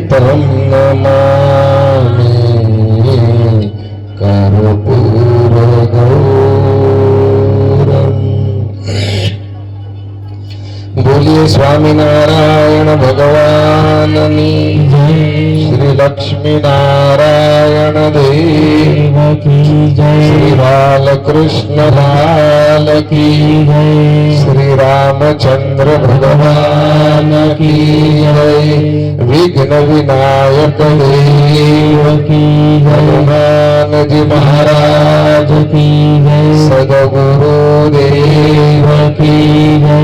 तं नमामि कर्पूरगौरम्। बोलिए स्वामीनारायण भगवाननी जय। श्री लक्ष्मी नारायण देव की जय। श्री बालकृष्ण लाल की जय। श्री रामचंद्र भगवान की जय। विघ्न विनायक देव की जय। हनुमान जी महाराज की जय। सद्गुरु देव की जय।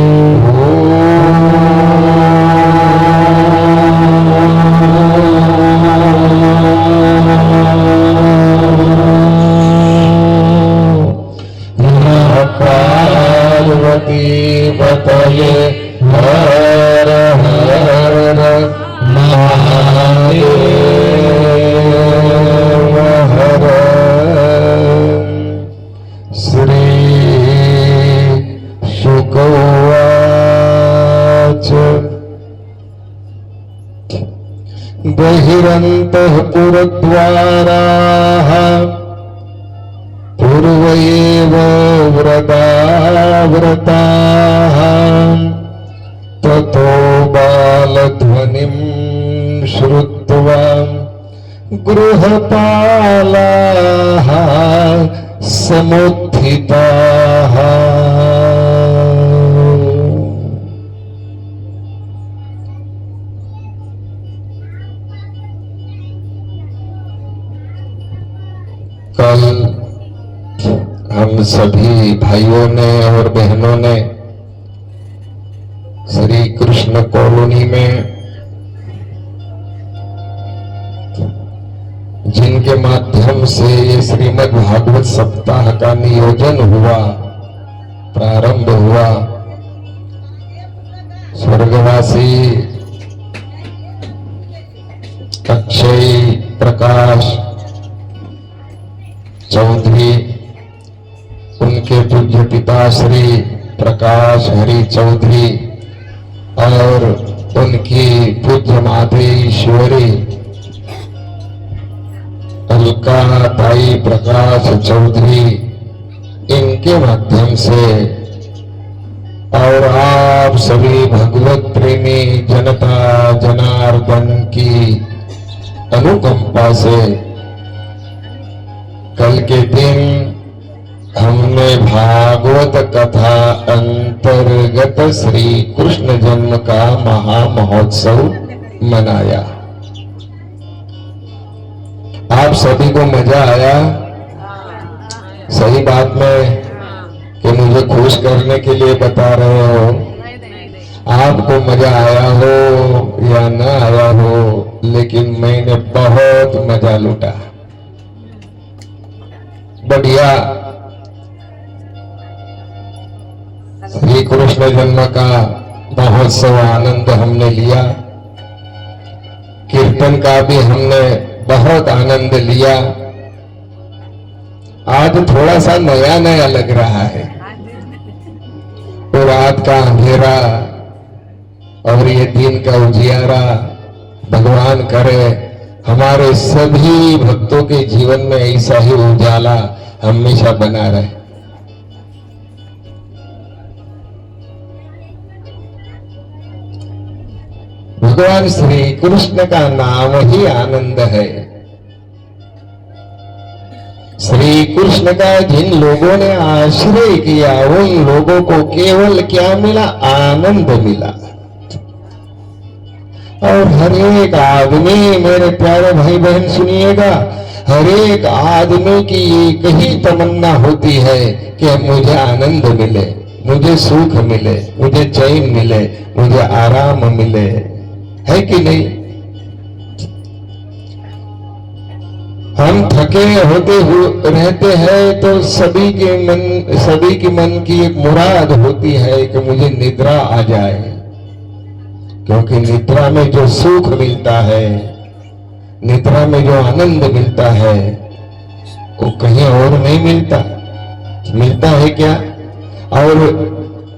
पार्वती पतये हर हर महादेव हर। श्री शुक उवाच बहिरन्तः पुरद्वाराः पूर्वयेव व्रताः ततो बालध्वनिं श्रुत्वा गृहपालाः समुत्थिताः। कल हम सभी भाइयों ने और बहनों ने श्री कृष्ण कॉलोनी में जिनके माध्यम से ये श्रीमद् भागवत सप्ताह का नियोजन हुआ, प्रारंभ हुआ, स्वर्गवासी अक्षय प्रकाश चौधरी, उनके पूज्य पिता श्री प्रकाश हरि चौधरी और उनकी पूज्य मातेश्वरी अलका ताई प्रकाश चौधरी, इनके माध्यम से और आप सभी भगवत प्रेमी जनता जनार्दन की अनुकंपा से कल के दिन हमने भागवत कथा अंतर्गत श्री कृष्ण जन्म का महामहोत्सव मनाया। आप सभी को मजा आया? सही बात में कि मुझे खुश करने के लिए बता रहे हो? आपको मजा आया हो या न आया हो, लेकिन मैंने बहुत मजा लूटा। बढ़िया श्री कृष्ण जन्म का महोत्सव आनंद हमने लिया। कीर्तन का भी हमने बहुत आनंद लिया। आज थोड़ा सा नया नया लग रहा है। तो रात का अंधेरा और ये दिन का उजियारा, भगवान करे हमारे सभी भक्तों के जीवन में ऐसा ही उजाला हमेशा बना रहे। भगवान श्री कृष्ण का नाम ही आनंद है। श्री कृष्ण का जिन लोगों ने आश्रय किया उन लोगों को केवल क्या मिला? आनंद मिला। और हर एक आदमी, मेरे प्यारे भाई बहन सुनिएगा, हर एक आदमी की एक ही तमन्ना होती है कि मुझे आनंद मिले, मुझे सुख मिले, मुझे चैन मिले, मुझे आराम मिले, है कि नहीं? हम थके होते रहते हैं तो सभी के मन की एक मुराद होती है कि मुझे निद्रा आ जाए, क्योंकि निद्रा में जो सुख मिलता है, निद्रा में जो आनंद मिलता है, वो कहीं और नहीं मिलता। मिलता है क्या? और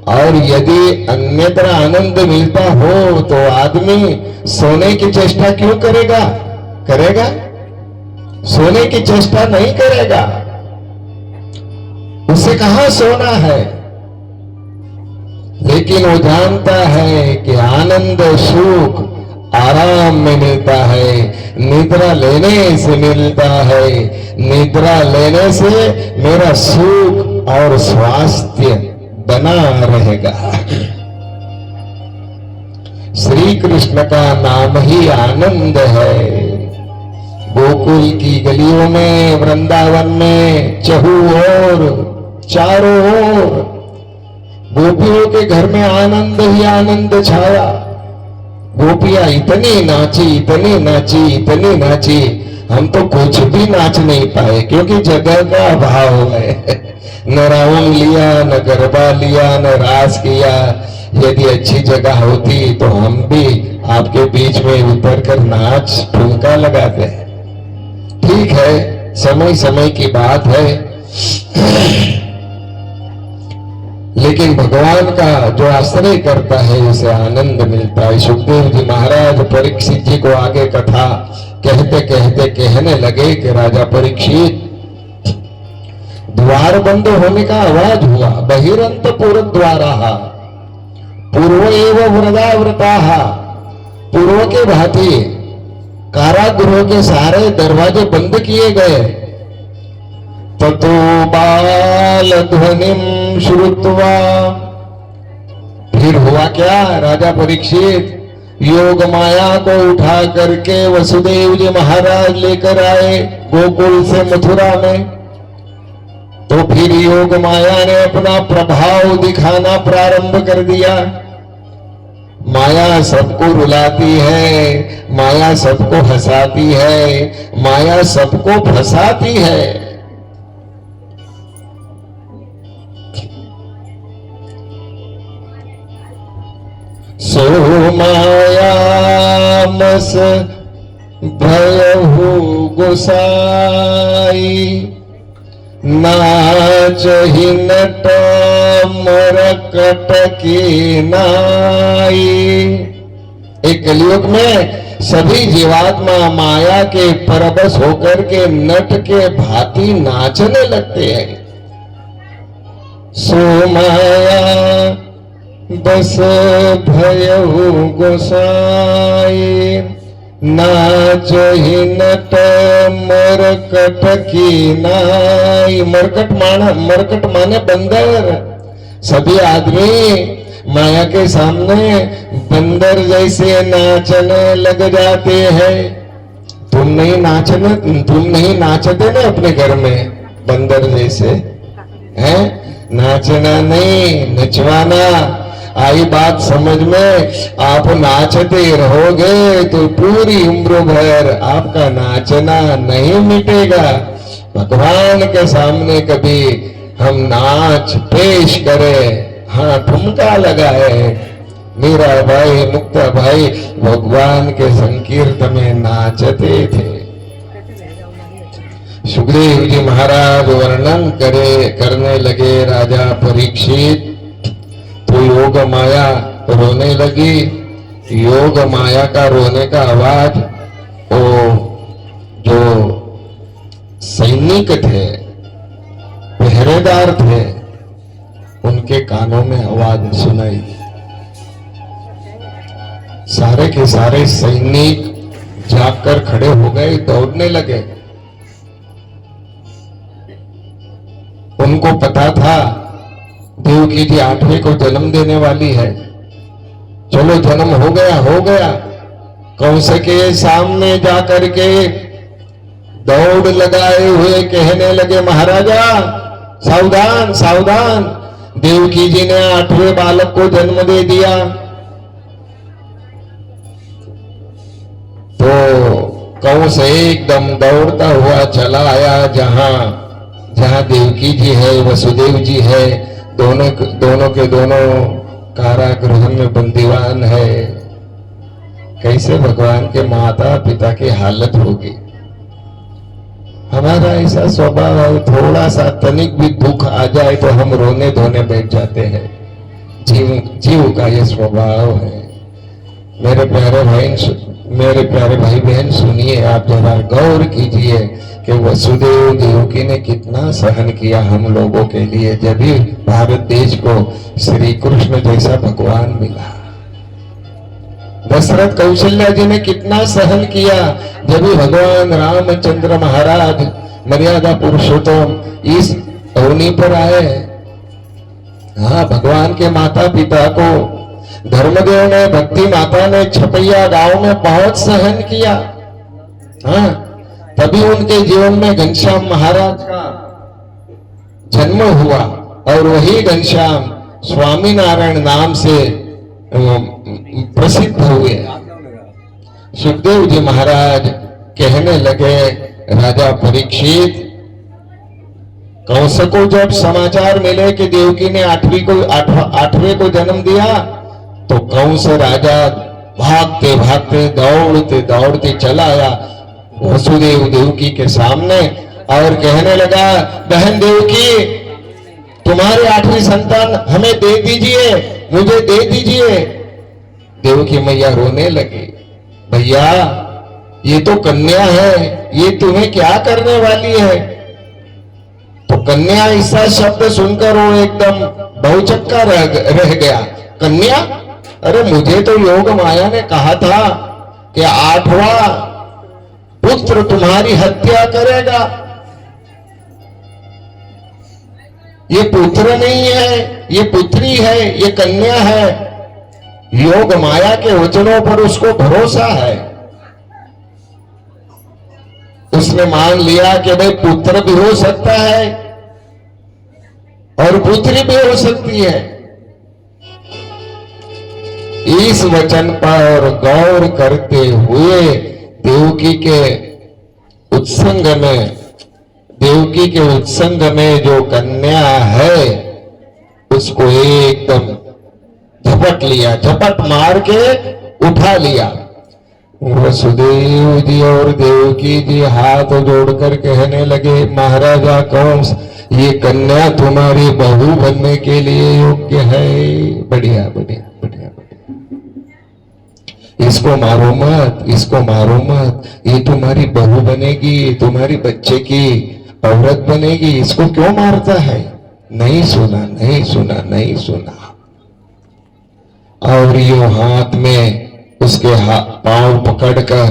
और यदि अन्यत्र आनंद मिलता हो तो आदमी सोने की चेष्टा क्यों करेगा? करेगा? सोने की चेष्टा नहीं करेगा। उसे कहां सोना है? लेकिन वो जानता है कि आनंद सुख आराम में मिलता है, निद्रा लेने से मिलता है। निद्रा लेने से मेरा सुख और स्वास्थ्य बना रहेगा। श्री कृष्ण का नाम ही आनंद है। गोकुल की गलियों में, वृंदावन में, चारों ओर गोपियों के घर में आनंद ही आनंद छाया। गोपियां इतनी नाची, इतनी नाची, इतनी नाची, हम तो कुछ भी नाच नहीं पाए क्योंकि जगह का अभाव है। न रावण लिया, न गरबा लिया, न रास किया। यदि अच्छी जगह होती तो हम भी आपके बीच में उतर कर नाच ठुमका लगाते। ठीक है, समय समय की बात है, लेकिन भगवान का जो आश्रय करता है उसे आनंद मिलता है। सुखदेव जी महाराज परीक्षित जी को आगे कथा कहते कहते कहने लगे कि राजा परीक्षित, द्वार बंद होने का आवाज हुआ। बहिरंतपुर द्वारा पूर्व एवं वृदाव्रता, पूर्व के भांति कारागृह के सारे दरवाजे बंद किए गए। ततो बाल ध्वनिम श्रुत्वा, फिर हुआ क्या? राजा परीक्षित योग माया को उठा करके वसुदेव जी महाराज लेकर आए गोकुल से मथुरा में। तो फिर योग माया ने अपना प्रभाव दिखाना प्रारंभ कर दिया। माया सबको रुलाती है, माया सबको हंसाती है, माया सबको फंसाती है। सो मायामस भयहु गोसाई, नाचहि नट मरकट की नाई। एक कलियुग में सभी जीवात्मा माया के परवश होकर के नट के भांति नाचने लगते हैं। सो माया बस भयहु गोसाई, नाचहि नट मरकट की नाई। मरकट माने बंदर। सभी आदमी माया के सामने बंदर जैसे नाचने लग जाते हैं। तुम नहीं नाचते ना अपने घर में बंदर जैसे, हैं? नाचना नहीं, नचवाना। आई बात समझ में? आप नाचते रहोगे तो पूरी उम्र भर आपका नाचना नहीं मिटेगा। भगवान के सामने कभी हम नाच पेश करें, हाँ ठुमका लगाए। मेरा भाई मुक्ता भाई भगवान के संकीर्तन में नाचते थे। सुखदेव जी महाराज वर्णन करने लगे, राजा परीक्षित तो योग माया रोने लगी। योग माया का रोने का आवाज वो जो सैनिक थे, पहरेदार थे, उनके कानों में आवाज सुनाई। सारे के सारे सैनिक जागकर खड़े हो गए, दौड़ने लगे। उनको पता था देवकी जी 8वें को जन्म देने वाली है। चलो जन्म हो गया। कंस के सामने जाकर के दौड़ लगाए हुए कहने लगे, महाराजा सावधान सावधान, देवकी जी ने 8वें बालक को जन्म दे दिया। तो कंस एकदम दौड़ता हुआ चला आया जहां देवकी जी है, वसुदेव जी है, दोनों के दोनों कारागृह में बंदीवान है। कैसे भगवान के माता पिता की हालत होगी। हमारा ऐसा स्वभाव है, थोड़ा सा तनिक भी दुख आ जाए तो हम रोने धोने बैठ जाते हैं। जीव का यह स्वभाव है। मेरे प्यारे भाई बहन, सुनिए, आप जरा गौर कीजिए कि वसुदेव देवकी ने कितना सहन किया हम लोगों के लिए, जब भी भारत देश को श्री कृष्ण जैसा भगवान मिला। दशरथ कौशल्या जी ने कितना सहन किया जब भी भगवान रामचंद्र महाराज मर्यादा पुरुषोत्तम इस अवनी पर आए। हाँ, भगवान के माता पिता को धर्मदेव ने, भक्ति माता ने छपैया गांव में बहुत सहन किया। हाँ, तभी उनके जीवन में घनश्याम महाराज का जन्म हुआ और वही घनश्याम स्वामीनारायण नाम से प्रसिद्ध हुए। सुखदेव जी महाराज कहने लगे, राजा परीक्षित, कंस को जब समाचार मिले कि देवकी ने आठवें को जन्म दिया, तो कंस राजा भागते भागते दौड़ते दौड़ते चला आया वसुदेव देवकी के सामने और कहने लगा, बहन देवकी, तुम्हारी 8वीं संतान हमें दे दीजिए, मुझे दे दीजिए। देवकी मैया रोने लगी, भैया ये तो कन्या है, ये तुम्हें क्या करने वाली है? तो कन्या ऐसा शब्द सुनकर वो एकदम बहुचक्का रह गया। कन्या? अरे मुझे तो योग माया ने कहा था कि 8वां पुत्र तुम्हारी हत्या करेगा। ये पुत्र नहीं है, ये पुत्री है, ये कन्या है। योग माया के वचनों पर उसको भरोसा है। उसने मान लिया कि भाई पुत्र भी हो सकता है और पुत्री भी हो सकती है। इस वचन पर गौर करते हुए देवकी के उत्संग में जो कन्या है उसको एकदम झपट मार के उठा लिया। वसुदेव जी और देवकी जी हाथ जोड़कर कहने लगे, महाराजा कंस, ये कन्या तुम्हारी बहू बनने के लिए योग्य है। बढ़िया बढ़िया बढ़िया बढ़िया, इसको मारो मत, इसको मारो मत, ये तुम्हारी बहू बनेगी, तुम्हारी बच्चे की औरत बनेगी, इसको क्यों मारता है? नहीं सुना, नहीं सुना, नहीं सुना। और यो हाथ में उसके पांव पकड़कर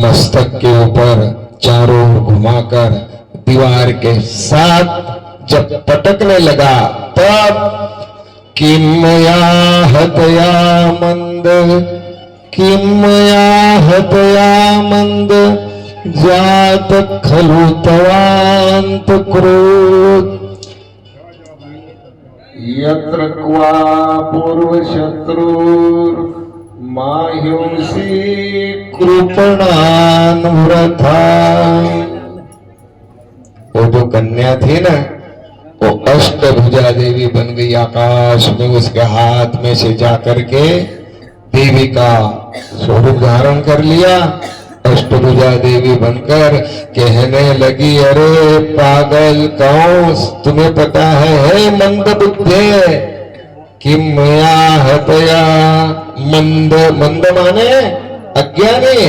मस्तक के ऊपर चारों ओर घुमाकर दीवार के साथ जब पटकने लगा, तब किमया हतया मंद, किमया हतया मंद, जात खलु तवांत क्रोध, यत्र क्वा पूर्व शत्रुर माह्युंसी कृपणान व्रथा। वो जो कन्या थी ना, वो अष्टभुजा देवी बन गई। आकाश में उसके हाथ में से जाकर के देवी का स्वरूप धारण कर लिया। अष्टभुजा देवी बनकर कहने लगी, अरे पागल कंस, तुम्हें पता है मंद बुद्धे, किमया हतया मंद, मंद माने अज्ञानी,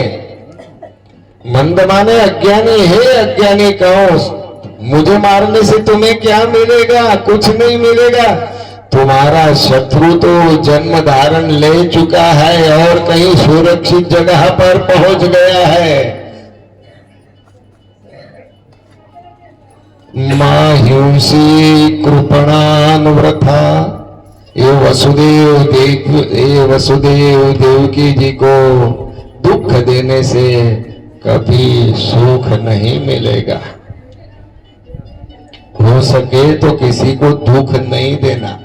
मंद माने अज्ञानी। हे अज्ञानी कंस, मुझे मारने से तुम्हें क्या मिलेगा? कुछ नहीं मिलेगा। तुम्हारा शत्रु तो जन्म धारण ले चुका है और कहीं सुरक्षित जगह पर पहुंच गया है। माह्युंसी कृपणान व्रथा। ये वसुदेव देवकी जी को दुख देने से कभी सुख नहीं मिलेगा। हो सके तो किसी को दुख नहीं देना।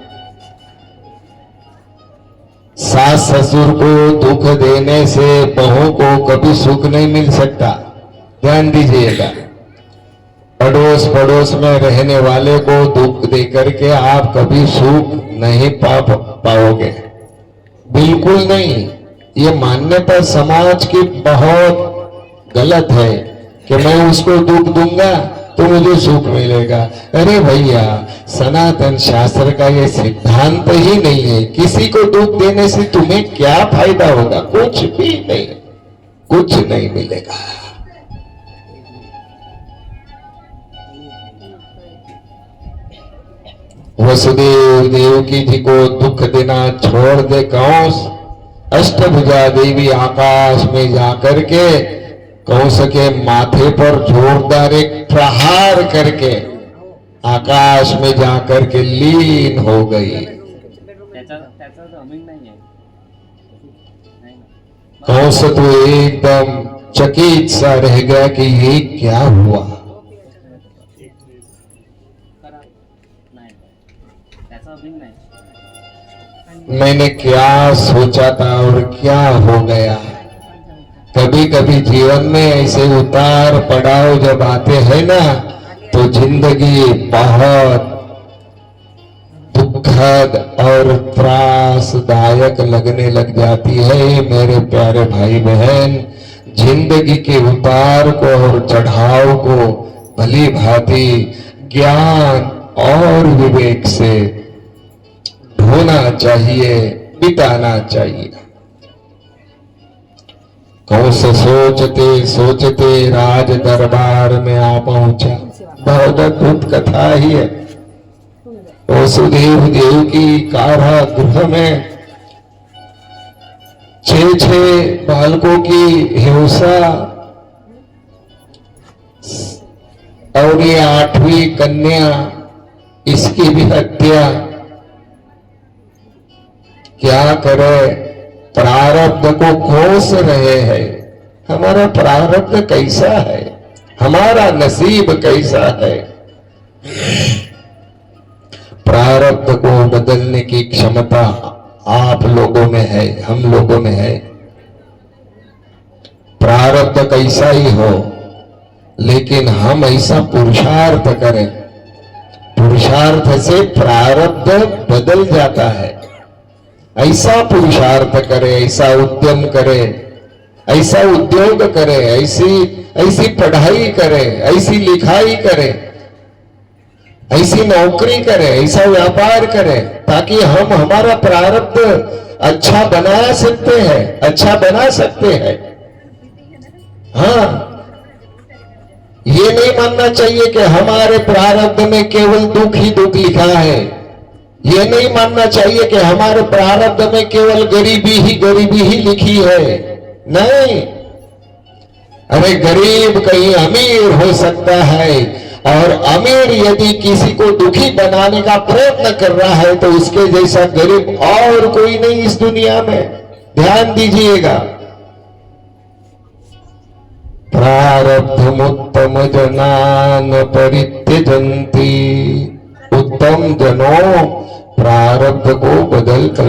सास ससुर को दुख देने से बहू को कभी सुख नहीं मिल सकता। ध्यान दीजिएगा। अड़ोस पड़ोस में रहने वाले को दुख देकर के आप कभी सुख नहीं पाओगे, बिल्कुल नहीं। ये मान्यता समाज की बहुत गलत है कि मैं उसको दुख दूंगा तो मुझे सुख मिलेगा। अरे भैया, सनातन शास्त्र का ये सिद्धांत ही नहीं है। किसी को दुख देने से तुम्हें क्या फायदा होगा? कुछ भी नहीं, कुछ नहीं मिलेगा। वसुदेव देवकी जी को दुख देना छोड़ दे कंस, अष्टभुजा देवी आकाश में जाकर के कंस के माथे पर जोरदार एक प्रहार करके आकाश में जाकर के लीन हो गई। कंस तो एकदम चकित सा रह गया कि ये क्या हुआ। मैंने क्या सोचा था और क्या हो गया। कभी कभी जीवन में ऐसे उतार पड़ाव जब आते हैं ना, तो जिंदगी बहुत दुखद और त्रासदायक लगने लग जाती है। मेरे प्यारे भाई बहन, जिंदगी के उतार को और चढ़ाव को भली भांति ज्ञान और विवेक से ढोना चाहिए, बिताना चाहिए। कंस सोचते सोचते राज दरबार में आ पहुंचा। बहुत अद्भुत कथा ही है। वसुदेव देवकी कारागृह में 6 बालकों की हिंसा और ये 8वीं कन्या, इसकी भी हत्या। क्या करे, प्रारब्ध को कोस रहे हैं। हमारा प्रारब्ध कैसा है, हमारा नसीब कैसा है। प्रारब्ध को बदलने की क्षमता आप लोगों में है, हम लोगों में है। प्रारब्ध कैसा ही हो, लेकिन हम ऐसा पुरुषार्थ करें, पुरुषार्थ से प्रारब्ध बदल जाता है। ऐसा पुरुषार्थ करे, ऐसा उद्यम करे, ऐसा उद्योग करे, ऐसी पढ़ाई करे, ऐसी लिखाई करे, ऐसी नौकरी करे, ऐसा व्यापार करे, ताकि हम हमारा प्रारब्ध अच्छा बना सकते हैं, अच्छा बना सकते हैं। हाँ, ये नहीं मानना चाहिए कि हमारे प्रारब्ध में केवल दुख ही दुख लिखा है। ये नहीं मानना चाहिए कि हमारे प्रारब्ध में केवल गरीबी ही लिखी है। नहीं, अरे गरीब कहीं अमीर हो सकता है, और अमीर यदि किसी को दुखी बनाने का प्रयत्न कर रहा है तो उसके जैसा गरीब और कोई नहीं इस दुनिया में। ध्यान दीजिएगा। प्रारब्धमुत्तम जनान परित्यजन्ति। उत्तम जनों प्रारब्ध को बदल कर,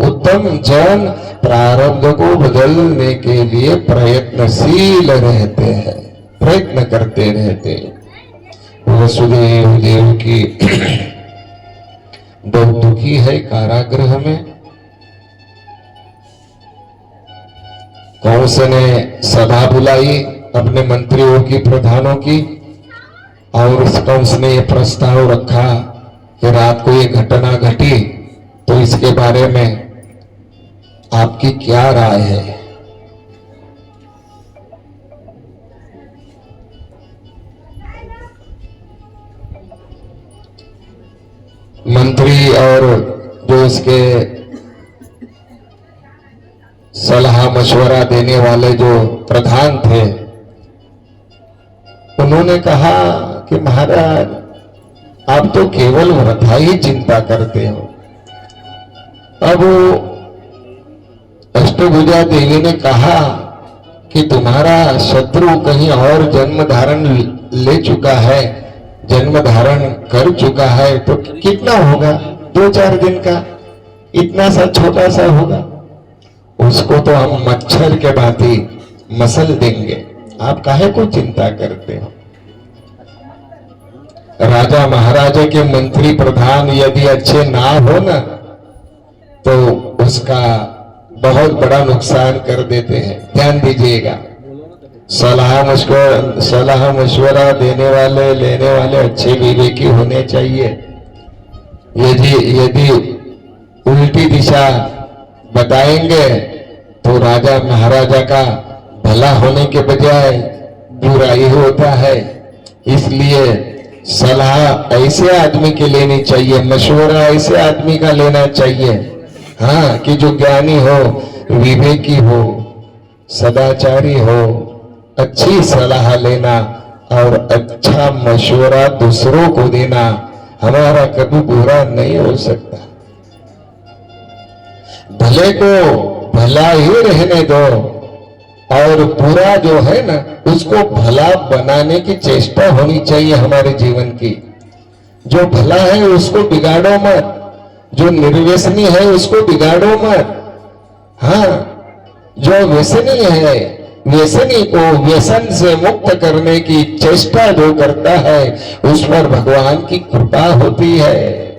उत्तम जन प्रारब्ध को बदलने के लिए प्रयत्नशील रहते हैं, प्रयत्न करते रहते। वसुदेव देवकी बहुत दुखी है कारागृह में। कंस ने सभा बुलाई अपने मंत्रियों की, प्रधानों की, और उस कंस ने यह प्रस्ताव रखा कि रात को ये घटना घटी, तो इसके बारे में आपकी क्या राय है। मंत्री और जो इसके सलाह मशवरा देने वाले जो प्रधान थे, उन्होंने कहा कि महाराज, आप तो केवल वृथा ही चिंता करते हो। अब अष्टभुजा देवी ने कहा कि तुम्हारा शत्रु कहीं और जन्म धारण ले चुका है, जन्म धारण कर चुका है, तो कितना होगा, 2-4 दिन का, इतना सा छोटा सा होगा, उसको तो हम मच्छर के भांति मसल देंगे। आप काहे को चिंता करते हो। राजा महाराजा के मंत्री प्रधान यदि अच्छे ना हो ना, तो उसका बहुत बड़ा नुकसान कर देते हैं। ध्यान दीजिएगा। सलाह मशवरा देने वाले लेने वाले अच्छे विवेकी होने चाहिए। यदि उल्टी दिशा बताएंगे तो राजा महाराजा का भला होने के बजाय बुराई होता है। इसलिए सलाह ऐसे आदमी की लेनी चाहिए, मशवरा ऐसे आदमी का लेना चाहिए, हाँ, कि जो ज्ञानी हो, विवेकी हो, सदाचारी हो। अच्छी सलाह लेना और अच्छा मशवरा दूसरों को देना हमारा कभी बुरा नहीं हो सकता। भले को भला ही रहने दो और बुरा जो है ना उसको भला बनाने की चेष्टा होनी चाहिए हमारे जीवन की। जो भला है उसको बिगाड़ो मत, जो निर्व्यसनी है उसको बिगाड़ो मत। हाँ, जो व्यसनी है, व्यसनी को व्यसन से मुक्त करने की चेष्टा जो करता है उस पर भगवान की कृपा होती है,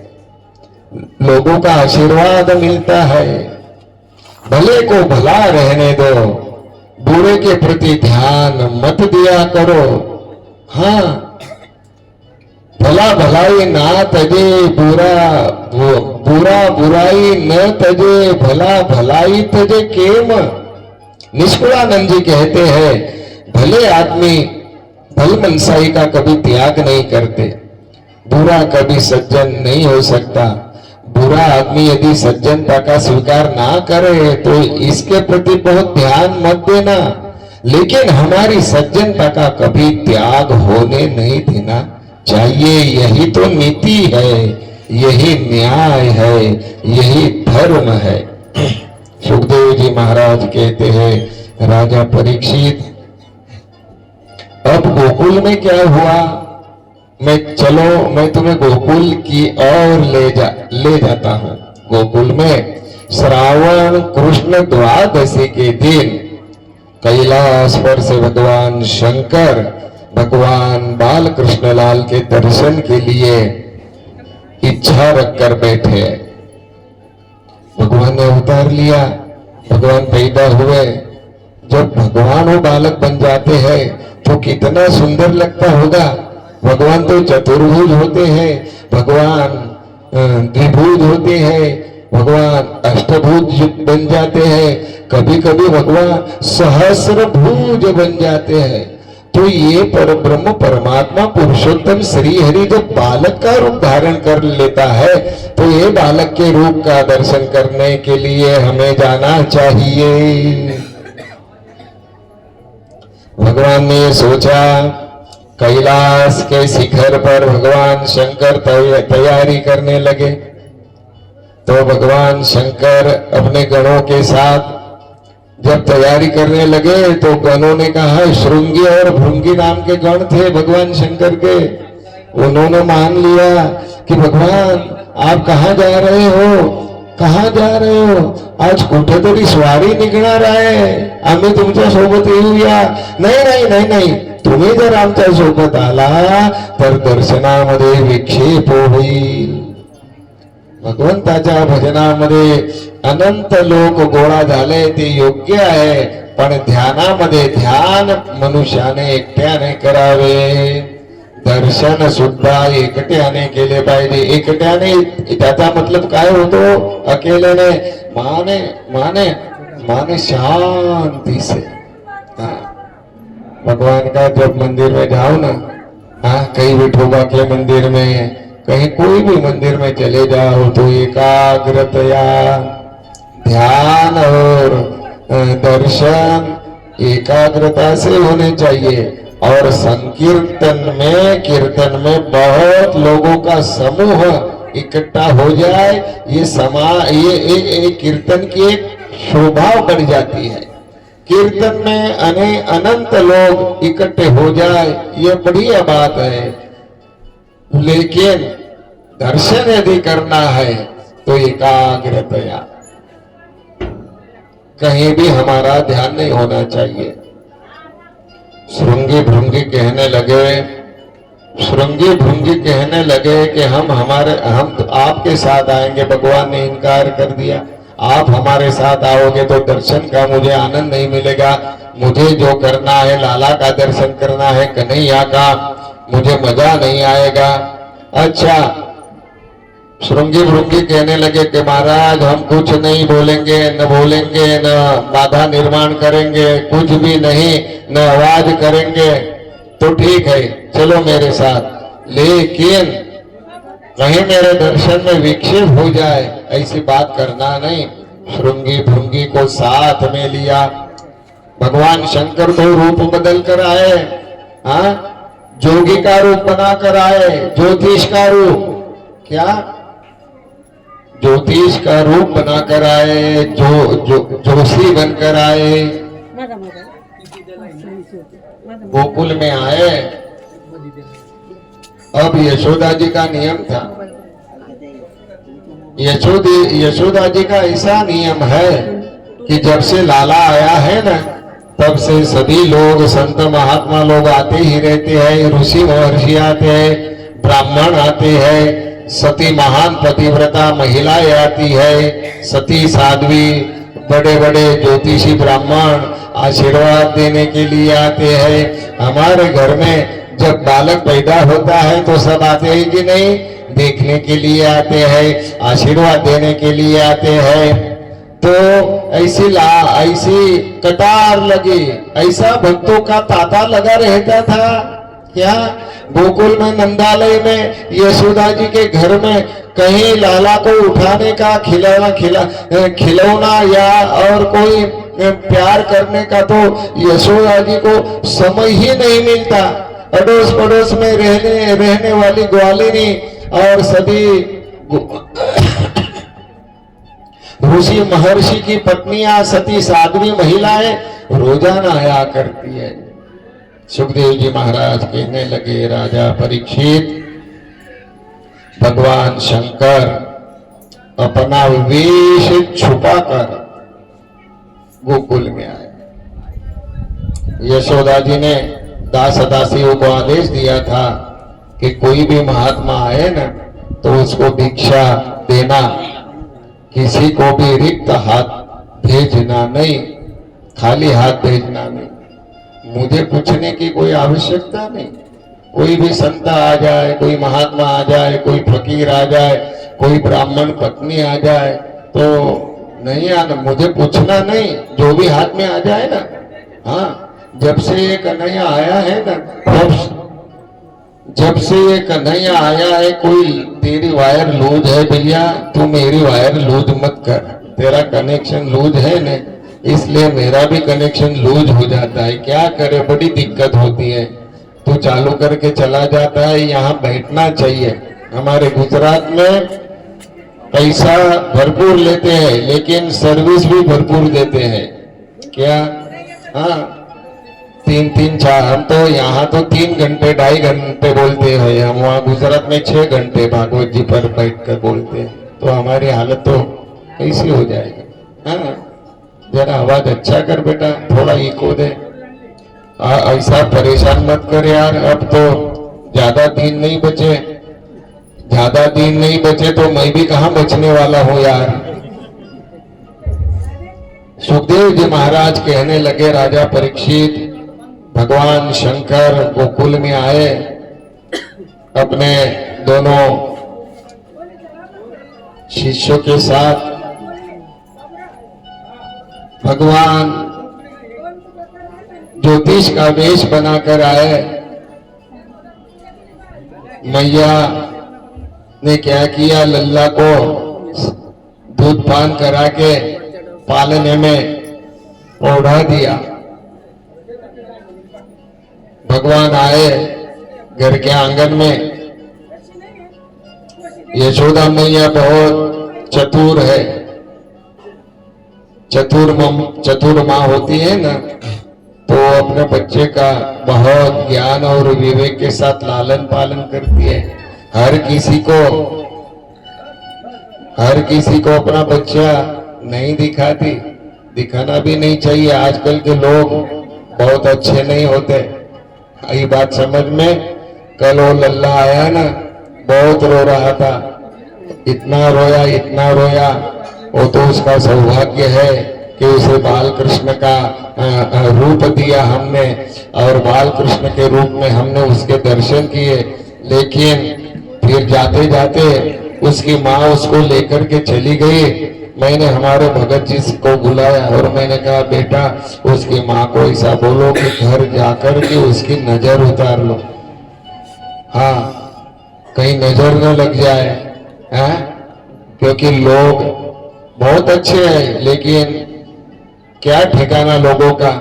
लोगों का आशीर्वाद मिलता है। भले को भला रहने दो, बुरे के प्रति ध्यान मत दिया करो। हाँ, भला भलाई ना तजे, बुरा बुराई न तजे, भला भलाई तजे केम। निष्कुलानंद जी कहते हैं भले आदमी भल मनसाई का कभी त्याग नहीं करते, बुरा कभी सज्जन नहीं हो सकता। बुरा आदमी यदि सज्जनता का स्वीकार ना करे तो इसके प्रति बहुत ध्यान मत देना, लेकिन हमारी सज्जनता का कभी त्याग होने नहीं देना चाहिए। यही तो नीति है, यही न्याय है, यही धर्म है। सुखदेव जी महाराज कहते हैं राजा परीक्षित, अब गोकुल में क्या हुआ, चलो मैं तुम्हें गोकुल की ओर ले जाता हूं। गोकुल में श्रावण कृष्ण द्वादशी के दिन कैलाश पर से भगवान शंकर भगवान बाल कृष्ण लाल के दर्शन के लिए इच्छा रखकर बैठे। भगवान ने अवतार लिया, भगवान पैदा हुए। जब भगवान वो बालक बन जाते हैं तो कितना सुंदर लगता होगा। भगवान तो चतुर्भुज होते हैं, भगवान द्विभुज होते हैं, भगवान अष्टभुज बन जाते हैं, कभी कभी भगवान सहस्रभुज बन जाते हैं। तो ये परब्रह्म परमात्मा पुरुषोत्तम श्री हरि जब बालक का रूप धारण कर लेता है तो ये बालक के रूप का दर्शन करने के लिए हमें जाना चाहिए। भगवान ने सोचा, कैलाश के शिखर पर भगवान शंकर तैयारी करने लगे। तो भगवान शंकर अपने गणों के साथ जब तैयारी करने लगे तो गणों ने कहा, श्रृंगी और भृंगी नाम के गण थे भगवान शंकर के। उन्होंने मान लिया कि भगवान आप कहाँ जा रहे हो, कहाँ जा रहे हो, आज कुठेतरी स्वारी निघणार आहे, आम्ही तुमच्या सोबत येऊया। नाही नाही नाही नाही, तुम्ही जर आमच्या सोबत आला तर दर्शनामध्ये विक्षेप होईल। भगवंताच्या भजनामध्ये अनंत लोक गोळा झाले ते योग्य आहे, पण ध्यानामध्ये ध्यान मनुष्याने एकट्याने करावे, दर्शन सुद्धा एकट्याने केले पाहिजे। एकट्याने त्याचा मतलब काय होतो, अकेलेने माने माने माने शांति से। भगवान का जब मंदिर में जाओ ना, कहीं विठोबा के मंदिर में, कहीं कोई भी मंदिर में चले जाओ तो एकाग्रतया ध्यान और दर्शन एकाग्रता से होने चाहिए। और संकीर्तन में कीर्तन में बहुत लोगों का समूह इकट्ठा हो जाए, ये कीर्तन की एक शोभा बढ़ जाती है। कीर्तन में अनंत लोग इकट्ठे हो जाए, ये बढ़िया बात है। लेकिन दर्शन यदि करना है तो एकाग्रतया, कहीं भी हमारा ध्यान नहीं होना चाहिए। श्रृंगी भृंगी कहने लगे कि हम तो आपके साथ आएंगे। भगवान ने इनकार कर दिया, आप हमारे साथ आओगे तो दर्शन का मुझे आनंद नहीं मिलेगा। मुझे जो करना है, लाला का दर्शन करना है, कन्हैया का, मुझे मजा नहीं आएगा। अच्छा, श्रृंगी भृंगी कहने लगे कि महाराज हम कुछ नहीं बोलेंगे, न बोलेंगे, न बाधा निर्माण करेंगे, कुछ भी नहीं, न आवाज करेंगे, तो ठीक है चलो मेरे साथ, लेकिन कहीं मेरे दर्शन में विक्षेप हो जाए ऐसी बात करना नहीं। श्रृंगी भृंगी को साथ में लिया, भगवान शंकर को रूप बदल कर आए, हाँ, जोगी का रूप बना कर आए, ज्योतिष का रूप, क्या ज्योतिष का रूप बनाकर आए, जोशी बनकर आए, गोकुल में आए। अब यशोदा जी का नियम था, यशोदा जी का ऐसा नियम है कि जब से लाला आया है ना, तब से सभी लोग, संत महात्मा लोग आते ही रहते हैं, ऋषि महर्षि आते हैं, ब्राह्मण आते हैं, सती महान पतिव्रता महिलाएं आती है, सती साध्वी, बड़े बड़े ज्योतिषी ब्राह्मण आशीर्वाद देने के लिए आते हैं। हमारे घर में जब बालक पैदा होता है तो सब आते हैं कि नहीं, देखने के लिए आते हैं, आशीर्वाद देने के लिए आते हैं। तो ऐसी कतार लगी, ऐसा भक्तों का तांता लगा रहता था। क्या गोकुल में, नंदालय में, यशोदा जी के घर में कहीं लाला को उठाने का, खिलौना या और कोई प्यार करने का तो यशोदा जी को समय ही नहीं मिलता। अड़ोस पड़ोस में रहने वाली ग्वालिनी और सभी ऋषि महर्षि की पत्नियां, सती साध्वी महिलाएं रोजाना आया करती है। सुखदेव जी महाराज कहने लगे, राजा परीक्षित, भगवान शंकर अपना वेश छुपाकर गोकुल में आए। यशोदा जी ने दास दासियों को आदेश दिया था कि कोई भी महात्मा आए ना तो उसको भिक्षा देना, किसी को भी रिक्त हाथ भेजना नहीं, खाली हाथ भेजना नहीं। मुझे पूछने की कोई आवश्यकता नहीं, कोई भी संत आ जाए, कोई महात्मा आ जाए, कोई फकीर आ जाए, कोई ब्राह्मण पत्नी आ जाए तो नहीं आना, मुझे पूछना नहीं, जो भी हाथ में आ जाए ना। हाँ, जब से ये कन्हैया आया है ना, जब से ये कन्हैया आया है, कोई तेरी वायर लूज है भैया, तू मेरी वायर लूज मत कर, तेरा कनेक्शन लूज है ना, इसलिए मेरा भी कनेक्शन लूज हो जाता है। क्या करे, बड़ी दिक्कत होती है। तू चालू करके चला जाता है, यहाँ बैठना चाहिए। हमारे गुजरात में पैसा भरपूर लेते हैं लेकिन सर्विस भी भरपूर देते हैं। क्या? हाँ, 3-4, हम तो यहाँ तो 3 घंटे 2.5 घंटे बोलते हैं, हम वहाँ गुजरात में 6 घंटे भागवत जी पर बैठ कर बोलते हैं। तो हमारी हालत तो कैसी हो जाएगी। हाँ, जरा आवाज अच्छा कर बेटा, थोड़ा इको दे। ऐसा परेशान मत कर यार, अब तो ज्यादा दिन नहीं बचे, ज्यादा दिन नहीं बचे तो मैं भी कहां बचने वाला हूं यार। सुखदेव जी महाराज कहने लगे, राजा परीक्षित, भगवान शंकर गोकुल में आए, अपने दोनों शिष्यों के साथ। भगवान ज्योतिष का वेश बनाकर आए। मैया ने क्या किया, लल्ला को दूध पान करा के पालने में ओढ़ा दिया। भगवान आए घर के आंगन में। यशोदा मैया बहुत चतुर है, चतुर माँ होती है ना, तो अपने बच्चे का बहुत ज्ञान और विवेक के साथ लालन पालन करती है। हर किसी को अपना बच्चा नहीं दिखाती, दिखाना भी नहीं चाहिए। आजकल के लोग बहुत अच्छे नहीं होते। ये बात समझ में। कल वो लल्ला आया ना, बहुत रो रहा था, इतना रोया, वो तो उसका सौभाग्य है कि उसे बाल कृष्ण का रूप दिया हमने और बाल कृष्ण के रूप में हमने उसके दर्शन किए। लेकिन फिर जाते जाते उसकी माँ उसको लेकर के चली गई। मैंने हमारे भगत जी को बुलाया और मैंने कहा बेटा उसकी माँ को ऐसा बोलो कि घर जाकर के उसकी नजर उतार लो, हाँ कहीं नजर न लग जाए, है? क्योंकि लोग बहुत अच्छे हैं लेकिन क्या ठिकाना लोगों का।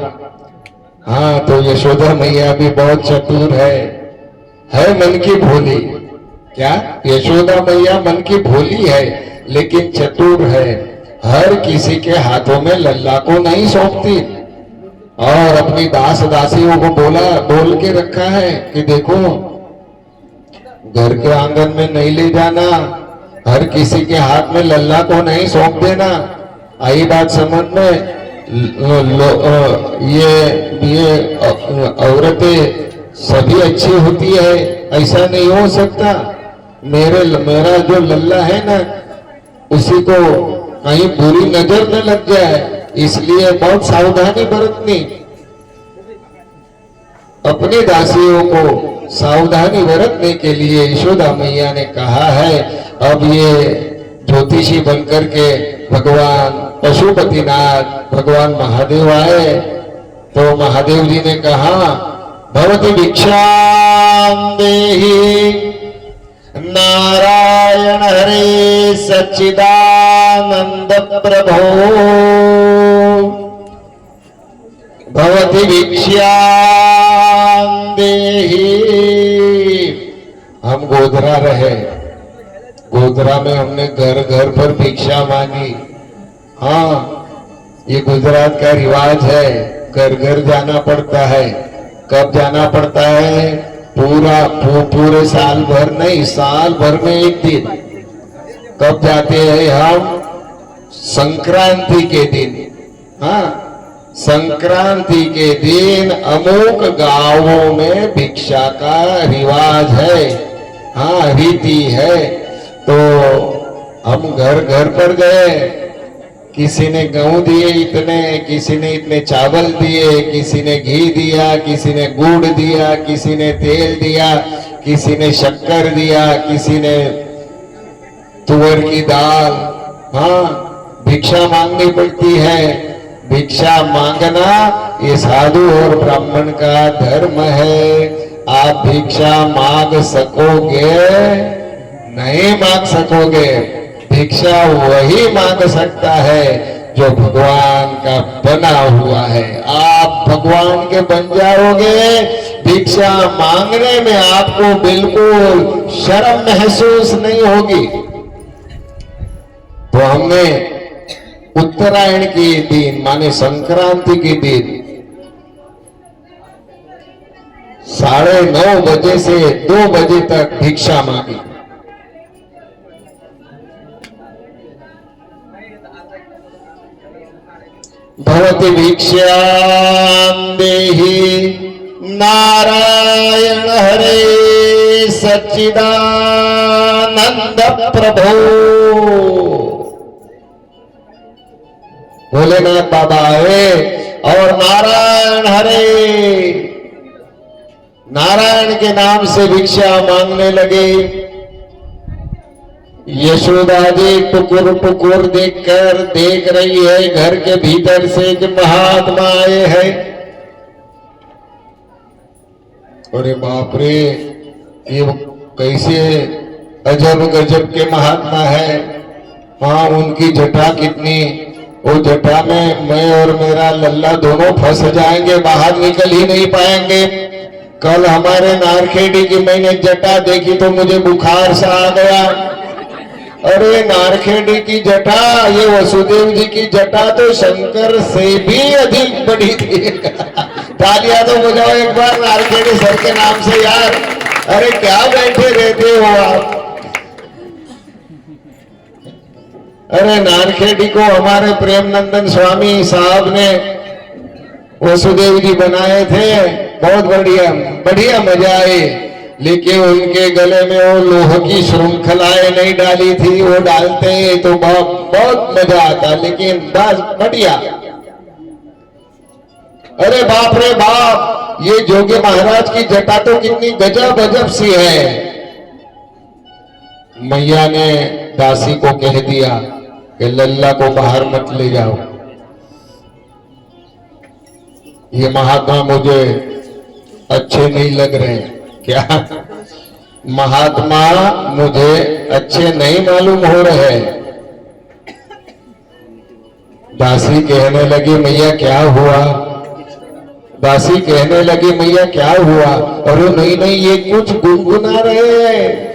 हाँ तो यशोदा मैया भी बहुत चतुर है मन की भोली। क्या यशोदा मैया मन की भोली है लेकिन चतुर है। हर किसी के हाथों में लल्ला को नहीं सौंपती और अपनी दास दासियों को बोल के रखा है कि देखो घर के आंगन में नहीं ले जाना, हर किसी के हाथ में लल्ला को नहीं सौंप देना। आई बात समझ में? ये औरतें सभी अच्छी होती है ऐसा नहीं हो सकता। मेरा जो लल्ला है ना उसी को कहीं बुरी नजर न लग जाए, इसलिए बहुत सावधानी बरतनी। अपनी दासियों को सावधानी बरतने के लिए यशोदा मैया ने कहा है। अब ये ज्योतिषी बनकर के भगवान पशुपतिनाथ भगवान महादेव आए तो महादेव जी ने कहा भवती भिक्षां देहि नारायण हरे सच्चिदानंद प्रभो भवती भिक्षां देहि। हम गोधरा रहे, गोधरा में हमने घर घर पर भिक्षा मांगी। हाँ ये गुजरात का रिवाज है, घर घर जाना पड़ता है। कब जाना पड़ता है? पूरे साल भर नहीं, साल भर में एक दिन। कब जाते हैं हम? संक्रांति के दिन। हाँ संक्रांति के दिन अमुक गांवों में भिक्षा का रिवाज है, हाँ रीति है। तो हम घर घर पर गए, किसी ने गेहूं दिए इतने, किसी ने इतने चावल दिए, किसी ने घी दिया, किसी ने गुड़ दिया, किसी ने तेल दिया, किसी ने शक्कर दिया, किसी ने तुअर की दाल। हाँ भिक्षा मांगनी पड़ती है। भिक्षा मांगना ये साधु और ब्राह्मण का धर्म है। आप भिक्षा मांग सकोगे? नहीं मांग सकोगे। भिक्षा वही मांग सकता है जो भगवान का बना हुआ है। आप भगवान के बन जाओगे, भिक्षा मांगने में आपको बिल्कुल शर्म महसूस नहीं होगी। तो हमने उत्तरायण के दिन माने संक्रांति के दिन 9:30 बजे से 2 बजे तक भिक्षा मांगी। भवती भिक्षां देहि नारायण हरे सच्चिदानंद प्रभो। भोलेनाथ बाबा आए और नारायण हरे, नारायण के नाम से भिक्षा मांगने लगे। यशोदा जी टुकुर टुकुर देख रही है घर के भीतर से कि महात्मा आए हैं। अरे बाप रे, ये कैसे अजब गजब के महात्मा है। हाँ उनकी जटा कितनी, वो जटा में मैं और मेरा लल्ला दोनों फंस जाएंगे, बाहर निकल ही नहीं पाएंगे। कल हमारे नारखेड़ी की मैंने जटा देखी तो मुझे बुखार सा आ गया। अरे नारखेड़ी की जटा, ये वसुदेव जी की जटा तो शंकर से भी अधिक बड़ी थी। तालियां तो बजाओ एक बार नारखेड़ी सर के नाम से यार। अरे क्या बैठे रहते हो आप। अरे नारखेड़ी को हमारे प्रेमनंदन स्वामी साहब ने वसुदेव जी बनाए थे, बहुत बढ़िया मजा आए। लेकिन उनके गले में वो लोह की श्रृंखलाएं नहीं डाली थी, वो डालते तो बहुत मजा आता। लेकिन बस बढ़िया अरे बाप रे बाप, ये जोगी महाराज की जटा तो कितनी गजब गजब सी है। मैया ने दासी को कह दिया कि लल्ला को बाहर मत ले जाओ, ये महात्मा मुझे अच्छे नहीं लग रहे। क्या महात्मा मुझे अच्छे नहीं मालूम हो रहे? दासी कहने लगी मैया क्या हुआ? दासी कहने लगी मैया क्या हुआ? अरे नहीं नहीं, ये कुछ गुनगुना रहे हैं,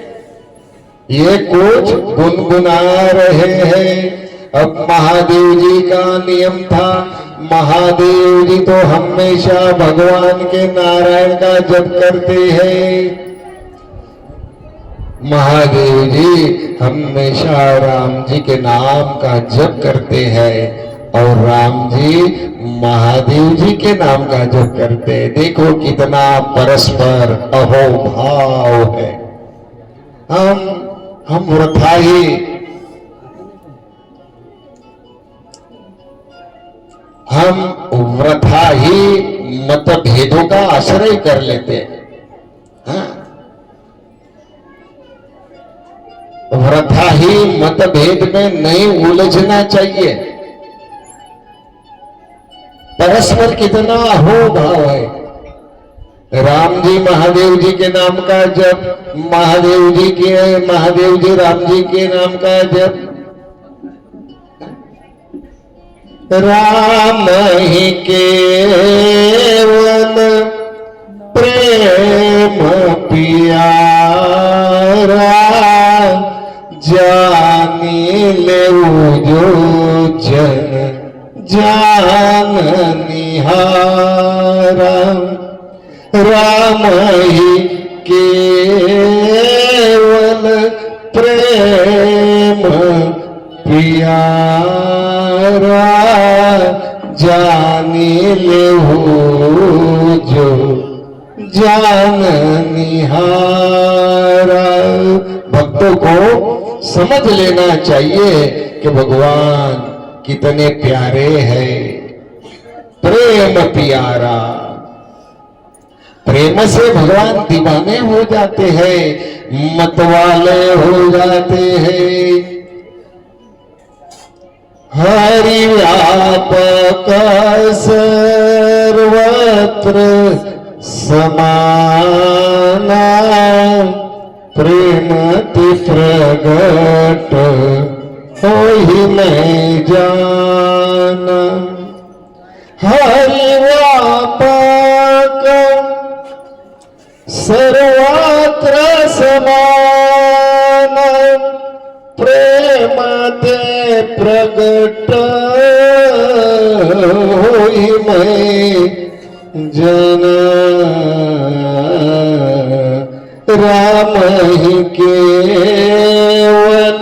ये कुछ गुनगुना रहे हैं। अब महादेव जी का नियम था, महादेव जी तो हमेशा भगवान के नारायण का जप करते हैं। महादेव जी हमेशा राम जी के नाम का जप करते हैं और राम जी महादेव जी के नाम का जप करते हैं। देखो कितना परस्पर अहोभाव है। हम वृथा ही मतभेदों का आश्रय कर लेते हैं। हाँ? वृथा ही मतभेद में नहीं उलझना चाहिए। परस्पर कितना अहोभाव है। राम जी महादेव जी के नाम का जप, महादेव जी राम जी के नाम का जप। राम ही केवल प्रेम पियारा, जानी ले जो जन जान निहारा। राम ही केवल प्रेम पियारा, जानी ले जो जान निहारा। भक्तों को समझ लेना चाहिए कि भगवान कितने प्यारे हैं। प्रेम प्यारा, प्रेम से भगवान दीवाने हो जाते हैं, मतवाले हो जाते हैं। हरि व्यापक सर्वत्र समाना, प्रेमति प्रगट होहि मैं जाना। हरि व्यापक सर्वत्र समान, प्रेम ते प्रगट होहि मैं जाना। राम ही केवल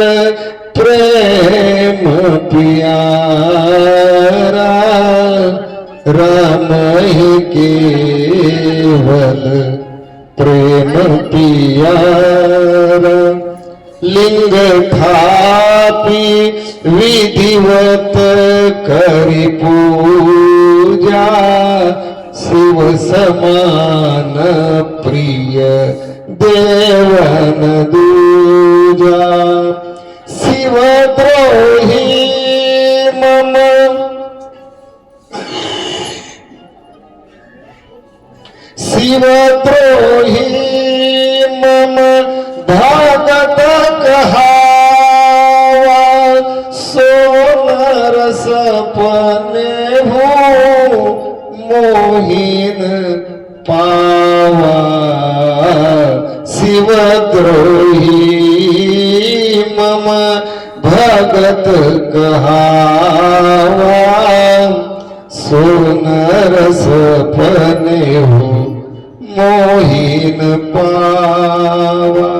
प्रेम प्यारा, राम ही केवल प्रेम प्यारा। लिंग थापी विधिवत करि पूजा, शिव समान प्रिय देवन दूजा। शिव द्रोही मम शिव द्रोही मम भगत कहावा, सोनर सपने हो मोहिन पावा। शिव द्रोही मम भगत कहावा, सोनर सपने हो मोहिन पावा।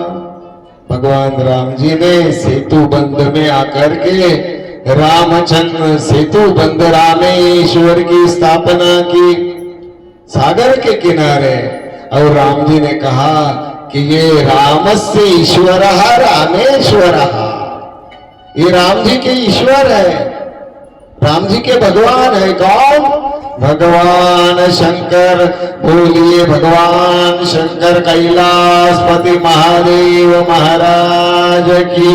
भगवान राम जी ने सेतु बंध में आकर के रामचंद्र सेतु बंध रामेश्वर की स्थापना की सागर के किनारे। और राम जी ने कहा कि ये रामस्य ईश्वर रामेश्वर, ये राम जी के ईश्वर है, राम जी के भगवान है। कौन? भगवान शंकर, बोलिए भगवान शंकर कैलाशपति महादेव महाराज की।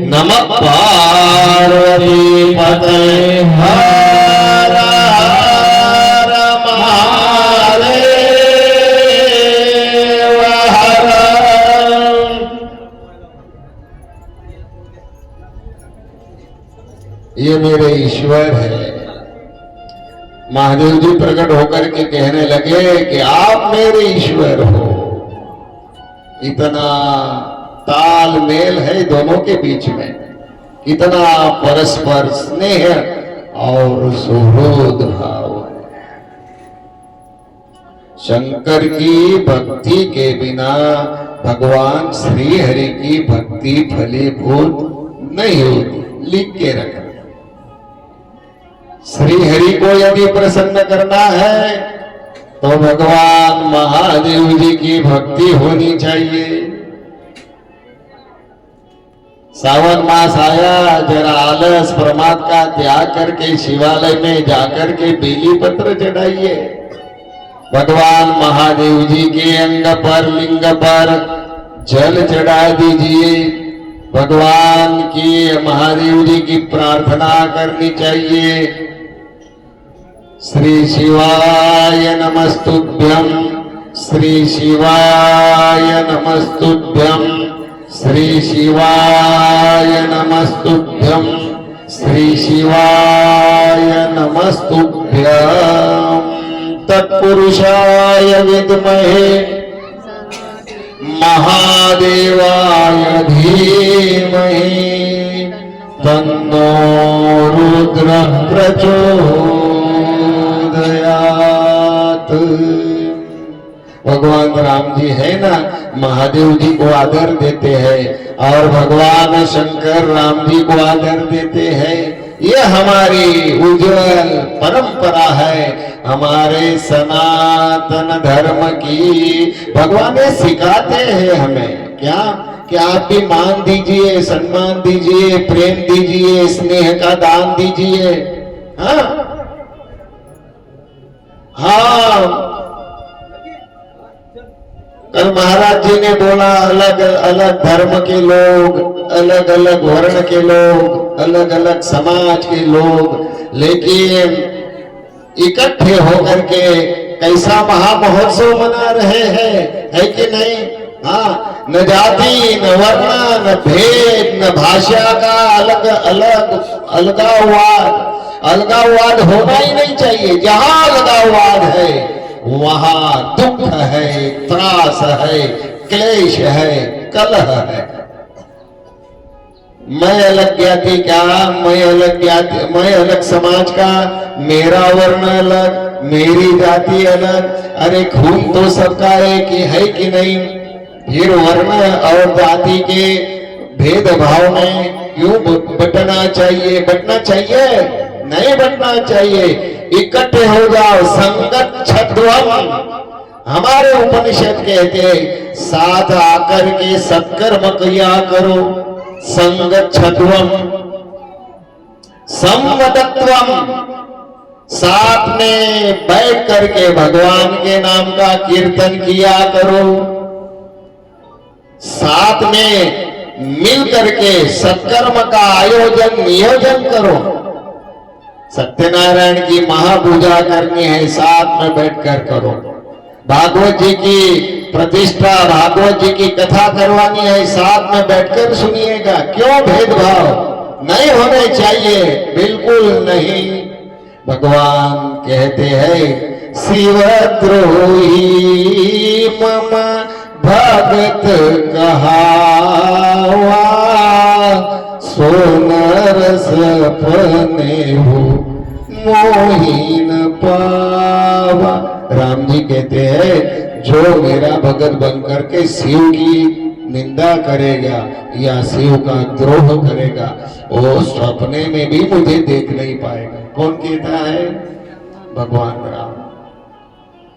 नमः पार्वती पतये हर हर महादेव हर। ये मेरे ईश्वर है। महादेव जी प्रकट होकर के कहने लगे कि आप मेरे ईश्वर हो। इतना तालमेल है दोनों के बीच में, इतना परस्पर स्नेह और सुहृद भाव है। शंकर की भक्ति के बिना भगवान श्री हरि की भक्ति फलीभूत नहीं होती। लिख के रखना, श्री हरि को यदि प्रसन्न करना है तो भगवान महादेव जी की भक्ति होनी चाहिए। सावन मास आया, जरा आलस प्रमाद का त्याग करके शिवालय में जाकर के बेली पत्र चढ़ाइए। भगवान महादेव जी के अंग पर, लिंग पर जल चढ़ा दीजिए। भगवान की, महादेव जी की प्रार्थना करनी चाहिए। श्री शिवाय नमस्तुभ्यं, श्री शिवाय नमस्तुभ्यं, श्री शिवाय नमस्तुभ्यं, श्री शिवाय नमस्तुभ्यं। तत्पुरुषाय विद्महे महादेवाय धीमहि तन्नो रुद्र प्रचोदयात्। भगवान राम जी है ना, महादेव जी को आदर देते हैं और भगवान शंकर राम जी को आदर देते हैं। ये हमारी उज्जवल परंपरा है, हमारे सनातन धर्म की। भगवान ने सिखाते हैं हमें क्या कि आप भी मान दीजिए, सम्मान दीजिए, प्रेम दीजिए, स्नेह का दान दीजिए। हाँ हाँ, कल महाराज जी ने बोला अलग अलग धर्म के लोग, अलग अलग वर्ण के लोग, अलग अलग समाज के लोग, लेकिन इकट्ठे होकर के कैसा महामहोत्सव मना रहे हैं, है कि नहीं? हाँ, न जाति, न वर्ण, न भेद, न भाषा का अलग अलग अलगाववाद होना ही नहीं चाहिए। जहां अलगाववाद है वहां दुख है, त्रास है, क्लेश है, कलह है। मैं अलग जाति का, मैं अलग समाज का, मेरा वर्ण अलग, मेरी जाति अलग। अरे खून तो सबका एक ही है कि नहीं? फिर वर्ण और जाति के भेदभाव में क्यों बटना चाहिए? नहीं बटना चाहिए। इकट्ठे हो जाओ, संगत छद्वम। हमारे उपनिषद कहते साथ आकर के सत्कर्म किया करो। संगत छद्वम, संवदत्वम, साथ में बैठ करके भगवान के नाम का कीर्तन किया करो। साथ में मिल करके सत्कर्म का नियोजन करो। सत्यनारायण की महापूजा करनी है, साथ में बैठकर करो। भागवत जी की प्रतिष्ठा, भागवत जी की कथा करवानी है, साथ में बैठकर सुनिएगा। क्यों भेदभाव नहीं होने चाहिए, बिल्कुल नहीं। भगवान कहते हैं शिवद्रोही मम भगत कहावा, सोनर सपने हो मोहीन पावा। राम जी कहते हैं जो मेरा भगत बनकर के शिव की निंदा करेगा या शिव का द्रोह करेगा, वो सपने में भी मुझे देख नहीं पाएगा। कौन कहता है? भगवान राम।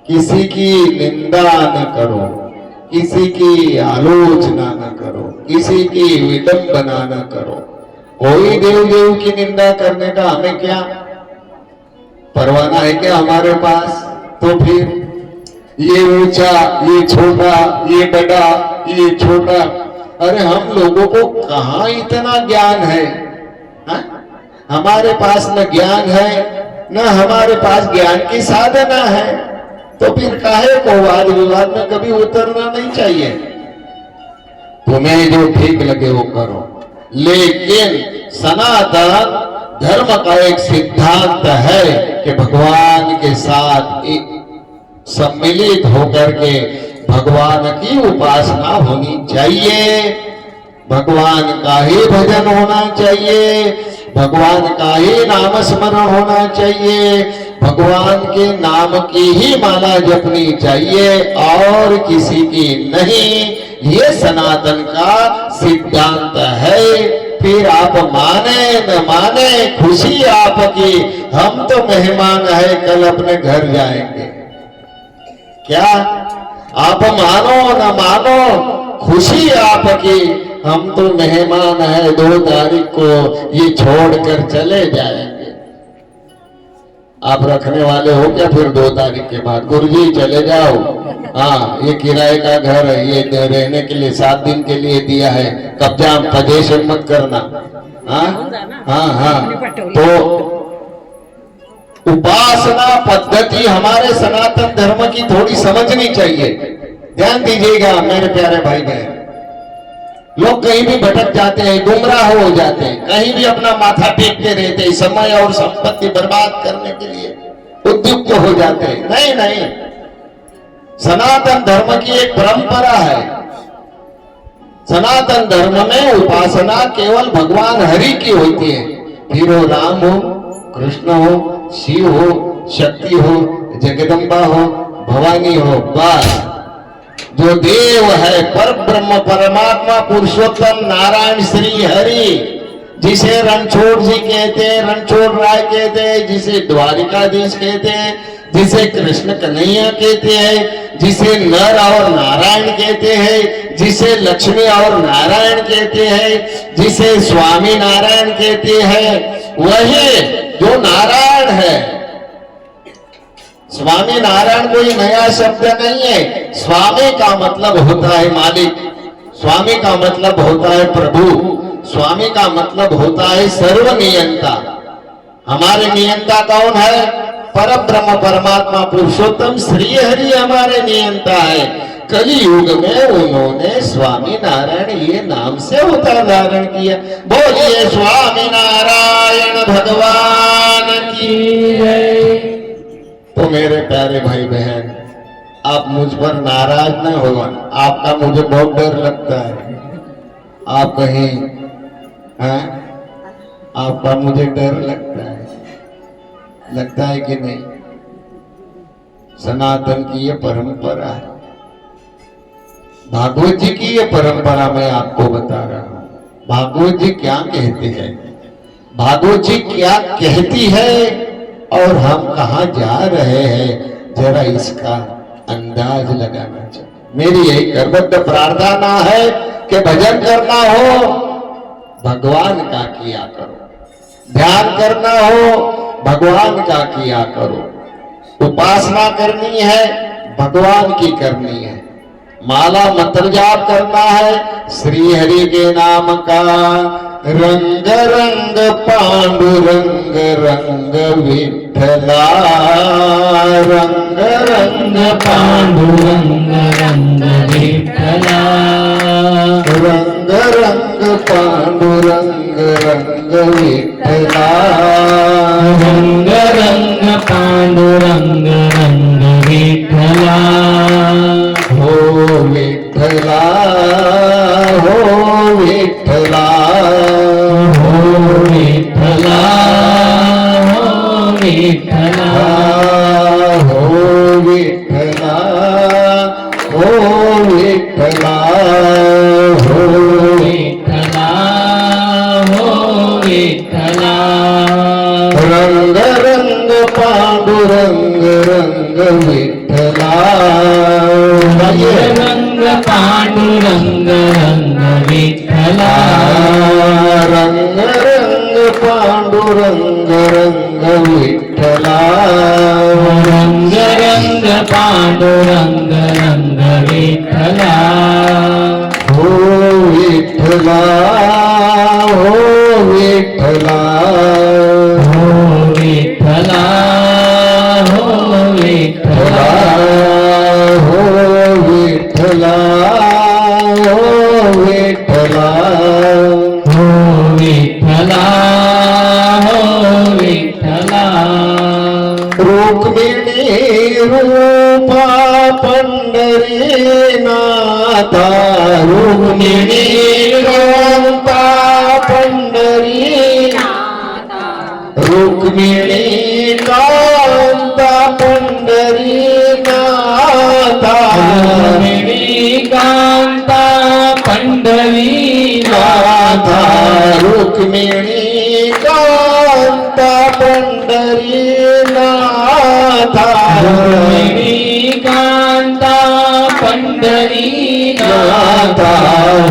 किसी की निंदा न करो, किसी की आलोचना न करो, किसी की विडंबना न करो। कोई देव की निंदा करने का हमें क्या? परवाना है क्या हमारे पास? तो फिर ये ऊंचा, ये छोटा, ये बड़ा, ये छोटा, अरे हम लोगों को कहां इतना ज्ञान है? हा? हमारे पास न ज्ञान है, न हमारे पास ज्ञान की साधना है, तो फिर काहे को वाद विवाद में कभी उतरना नहीं चाहिए। तुम्हें जो ठीक लगे वो करो, लेकिन सनातन धर्म का एक सिद्धांत है कि भगवान के साथ सम्मिलित होकर के भगवान की उपासना होनी चाहिए, भगवान का ही भजन होना चाहिए, भगवान का ही नाम स्मरण होना चाहिए, भगवान के नाम की ही माला जपनी चाहिए और किसी की नहीं। ये सनातन का सिद्धांत है। फिर आप माने न माने, खुशी आपकी, हम तो मेहमान है, कल अपने घर जाएंगे। क्या आप मानो न मानो, खुशी आपकी, हम तो मेहमान है, 2 तारीख को ये छोड़कर चले जाएंगे। आप रखने वाले हो क्या फिर 2 तारीख के बाद? गुरुजी चले जाओ, हाँ ये किराए का घर है, ये रहने के लिए 7 दिन के लिए दिया है, कब्जा पजेशन मत करना। हाँ, तो उपासना पद्धति हमारे सनातन धर्म की थोड़ी समझनी चाहिए। ध्यान दीजिएगा मेरे प्यारे भाई बहन, लोग कहीं भी भटक जाते हैं, गुमराह हो जाते हैं, कहीं भी अपना माथा टेकते रहते हैं, समय और संपत्ति बर्बाद करने के लिए उद्युक्त हो जाते हैं। नहीं नहीं, सनातन धर्म की एक परंपरा है। सनातन धर्म में उपासना केवल भगवान हरि की होती है, फिर वो राम हो, कृष्ण हो, शिव हो, शक्ति हो, जगदम्बा हो, भवानी हो, बस जो देव है, पर ब्रह्म परमात्मा पुरुषोत्तम नारायण श्री हरि, जिसे रणछोड़ जी कहते हैं, रणछोड़ राय कहते हैं, जिसे द्वारिकाधीश कहते हैं, जिसे कृष्ण कन्हैया कहते हैं, जिसे नर और नारायण कहते हैं, जिसे लक्ष्मी और नारायण कहते हैं, जिसे स्वामी नारायण कहते हैं, वही जो नारायण है। स्वामी नारायण कोई नया शब्द नहीं है। स्वामी का मतलब होता है मालिक, स्वामी का मतलब होता है प्रभु, स्वामी का मतलब होता है सर्वनियंता। हमारे नियंता कौन है? परब्रह्म परमात्मा पुरुषोत्तम श्री हरि हमारे नियंता है। कली युग में उन्होंने स्वामी नारायण ये नाम से अवतार धारण किया। बोलिए स्वामी नारायण भगवान की जय। तो मेरे प्यारे भाई बहन, आप मुझ पर नाराज न हो, आपका मुझे बहुत डर लगता है। आप कहीं हैं, आपका मुझे डर लगता है कि नहीं? सनातन की ये परंपरा है, भागवत जी की ये परंपरा मैं आपको बता रहा हूं। भागवत जी क्या कहते हैं, भागवत जी क्या कहती है और हम कहां जा रहे हैं, जरा इसका अंदाज लगाना चाहिए। मेरी यही करबद्ध प्रार्थना है कि भजन करना हो भगवान का किया करो, ध्यान करना हो भगवान का किया करो, उपासना करनी है भगवान की करनी है, माला मंत्र जाप करना है श्री हरि के नाम का। रंग रंग पांडुरंग रंग विठला, रंग रंग पांडुरंग रंग विठला, रंग रंग पांडुरंग रंग विठला, रंग रंग पांडुरंग रंग विठला। हो विठला, हो विठला, हो विठला, हो विठला, हो विठला, हो विठला, हो विठला, हो विठला। रंग रंग पांडुरंग रंग विठला, रंग पांडुरंग रंग विठला, रंग रंग पांडुरंग रंग विठला। विठ्ठला रंग रंग पांडुरंग रंग विठ्ठला हो विठ्ठला हो विठ्ठला हो विठ्ठला हो विठ्ठला हो विठ्ठला हो विठ्ठला हो विठ्ठला हो विठ्ठला रुक्मिणी रूपा पंढरीनाथा रुक्मिणी रूपा पंढरीनाथा रुक्मिणी कांता पंढरीनाथा कांता पंढरीनाथा रुक्मिणी कांता पंढरीनाथा कांता पंढरीनाथा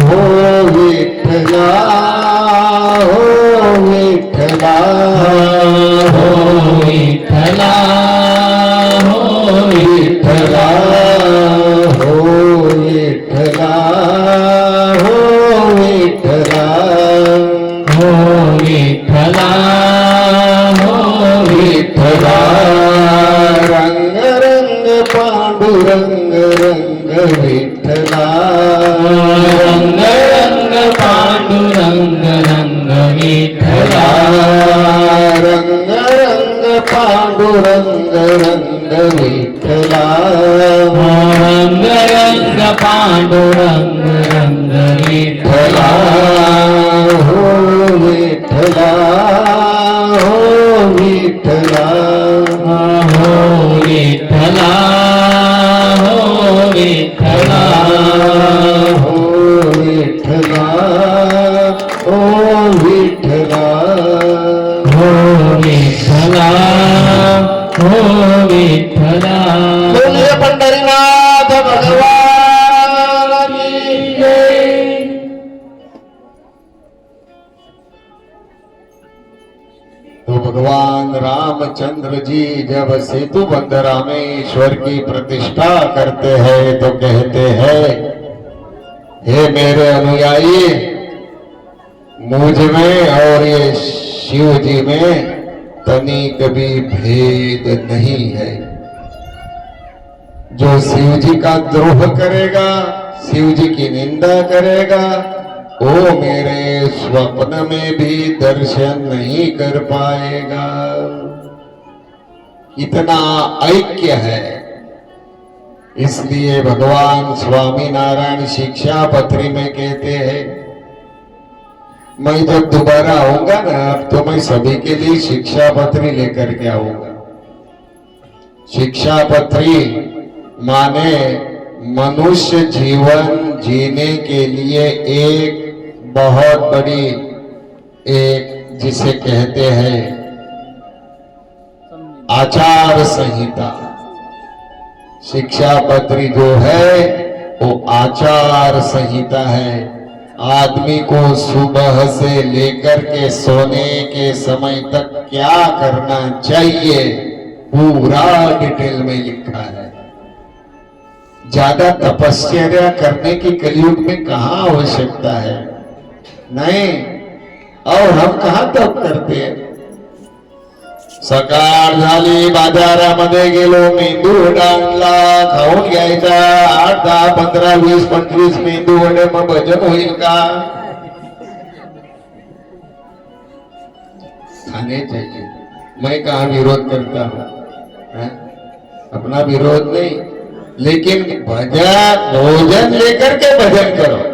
हो विठ्ठला हो विठ्ठला हो विठ्ठला हो विठ्ठला हो विठ्ठला हो विठ्ठला हो विठ्ठला हो विठ्ठला रंग रंग पांडुरंग रंग विठ्ठला रंग रंग पांडुरंग रंग विठ्ठला रंग रंग पांडुरंग रंग विठ्ठला रंग रंग पांडुरंग रंग विठ्ठला हो विठ्ठला हो विठ्ठला हो विठ्ठला हो विठ्ठला हो विठ्ठला हो विठ्ठला हो विठ्ठला हो विठ्ठला बोलिए पंढरीनाथ भगवान की जय। तो भगवान रामचंद्र जी जब सेतु बंध रामेश्वर की प्रतिष्ठा करते हैं तो कहते हैं, हे मेरे अनुयायी, मुझ में और ये शिव जी में तनिक भी भेद नहीं है। जो शिव जी का द्रोह करेगा, शिव जी की निंदा करेगा, वो मेरे स्वप्न में भी दर्शन नहीं कर पाएगा। इतना ऐक्य है। इसलिए भगवान स्वामी नारायण शिक्षा पत्री में कहते हैं, मैं जब दोबारा आऊंगा ना तो मैं सभी के लिए शिक्षा पत्री लेकर के आऊंगा। शिक्षा पत्री माने मनुष्य जीवन जीने के लिए एक बहुत बड़ी एक जिसे कहते हैं आचार संहिता। शिक्षा पत्री जो है वो आचार संहिता है। आदमी को सुबह से लेकर के सोने के समय तक क्या करना चाहिए पूरा डिटेल में लिखा है। ज्यादा तपस्या करने की कलयुग में कहाँ आवश्यकता है? नहीं। और हम कहाँ तप करते हैं? सकाळ झाली, बाजारामध्ये गेलो, मेंदू वडा आणला, खाऊन घ्यायचा, 8, 10, 15, 20, 25 मेंदू वडे, मग भजन होईल का? खाने चाहिए। मैं कहाँ विरोध करता हूँ, अपना विरोध नहीं, लेकिन भोजन लेकर के भजन करो।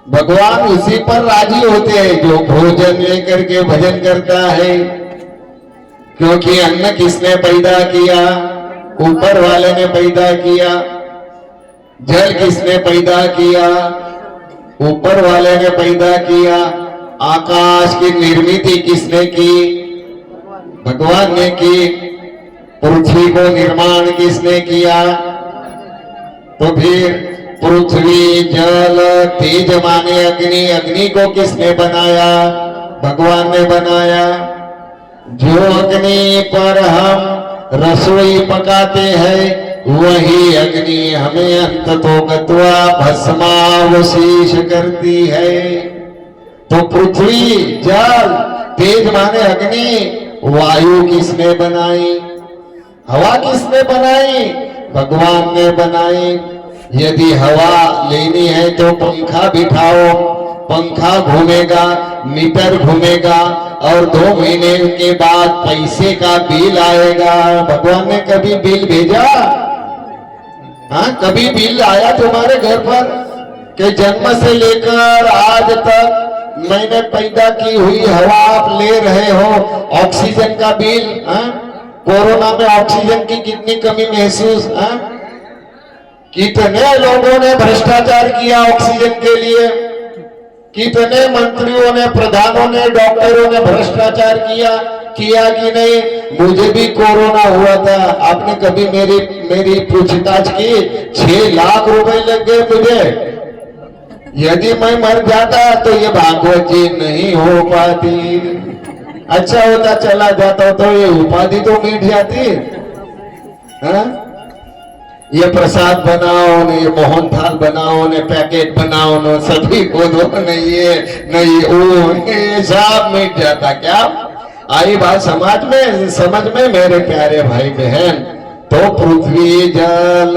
भगवान उसी पर राजी होते हैं जो भोजन लेकर के भजन करता है। क्योंकि अन्न किसने पैदा किया? ऊपर वाले ने पैदा किया। जल किसने पैदा किया? ऊपर वाले ने पैदा किया। आकाश की निर्मित किसने की? भगवान ने की। पृथ्वी को निर्माण किसने किया? तो फिर पृथ्वी, जल, तेज माने अग्नि, अग्नि को किसने बनाया? भगवान ने बनाया। जो अग्नि पर हम रसोई पकाते हैं वही अग्नि हमें अंततो गत्वा भस्मावशेष करती है। तो पृथ्वी जल तेज माने अग्नि, वायु किसने बनाई? हवा किसने बनाई? भगवान ने बनाई। यदि हवा लेनी है तो पंखा बिठाओ, पंखा घूमेगा, मीटर घूमेगा और 2 महीने के बाद पैसे का बिल आएगा। भगवान ने कभी बिल भेजा? हाँ, कभी बिल आया तुम्हारे घर पर कि जन्म से लेकर आज तक मैंने पैदा की हुई हवा आप ले रहे हो, ऑक्सीजन का बिल? हाँ, कोरोना में ऑक्सीजन की कितनी कमी महसूस? हाँ, कितने लोगों ने भ्रष्टाचार किया ऑक्सीजन के लिए, कितने मंत्रियों ने, प्रधानों ने, डॉक्टरों ने भ्रष्टाचार किया कि नहीं? मुझे भी कोरोना हुआ था, आपने कभी मेरी पूछताछ की? 6 लाख रुपए लग गए मुझे। यदि मैं मर जाता तो ये भागवत जी नहीं हो पाती। अच्छा होता चला जाता तो ये उपाधि तो मिट जाती। हाँ? ये प्रसाद बनाओ ने, ये मोहन थाल बनाओ ने, पैकेट बनाओ ने, सभी को दो, नहीं ये नहीं वो, ये सब मिट जाता। क्या आई बात समझ में मेरे प्यारे भाई बहन? तो पृथ्वी, जल,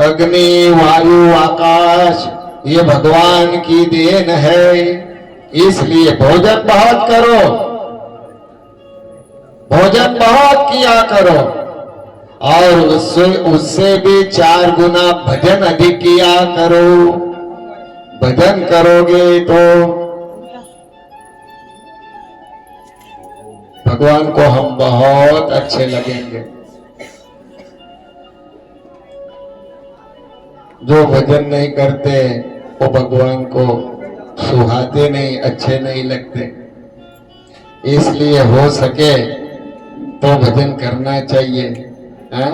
अग्नि, वायु, आकाश ये भगवान की देन है। इसलिए भोजन बहुत करो, भोजन बहुत किया करो और उससे भी 4 गुना भजन अधिक किया करो। भजन करोगे तो भगवान को हम बहुत अच्छे लगेंगे। जो भजन नहीं करते वो भगवान को सुहाते नहीं, अच्छे नहीं लगते। इसलिए हो सके तो भजन करना चाहिए। हाँ?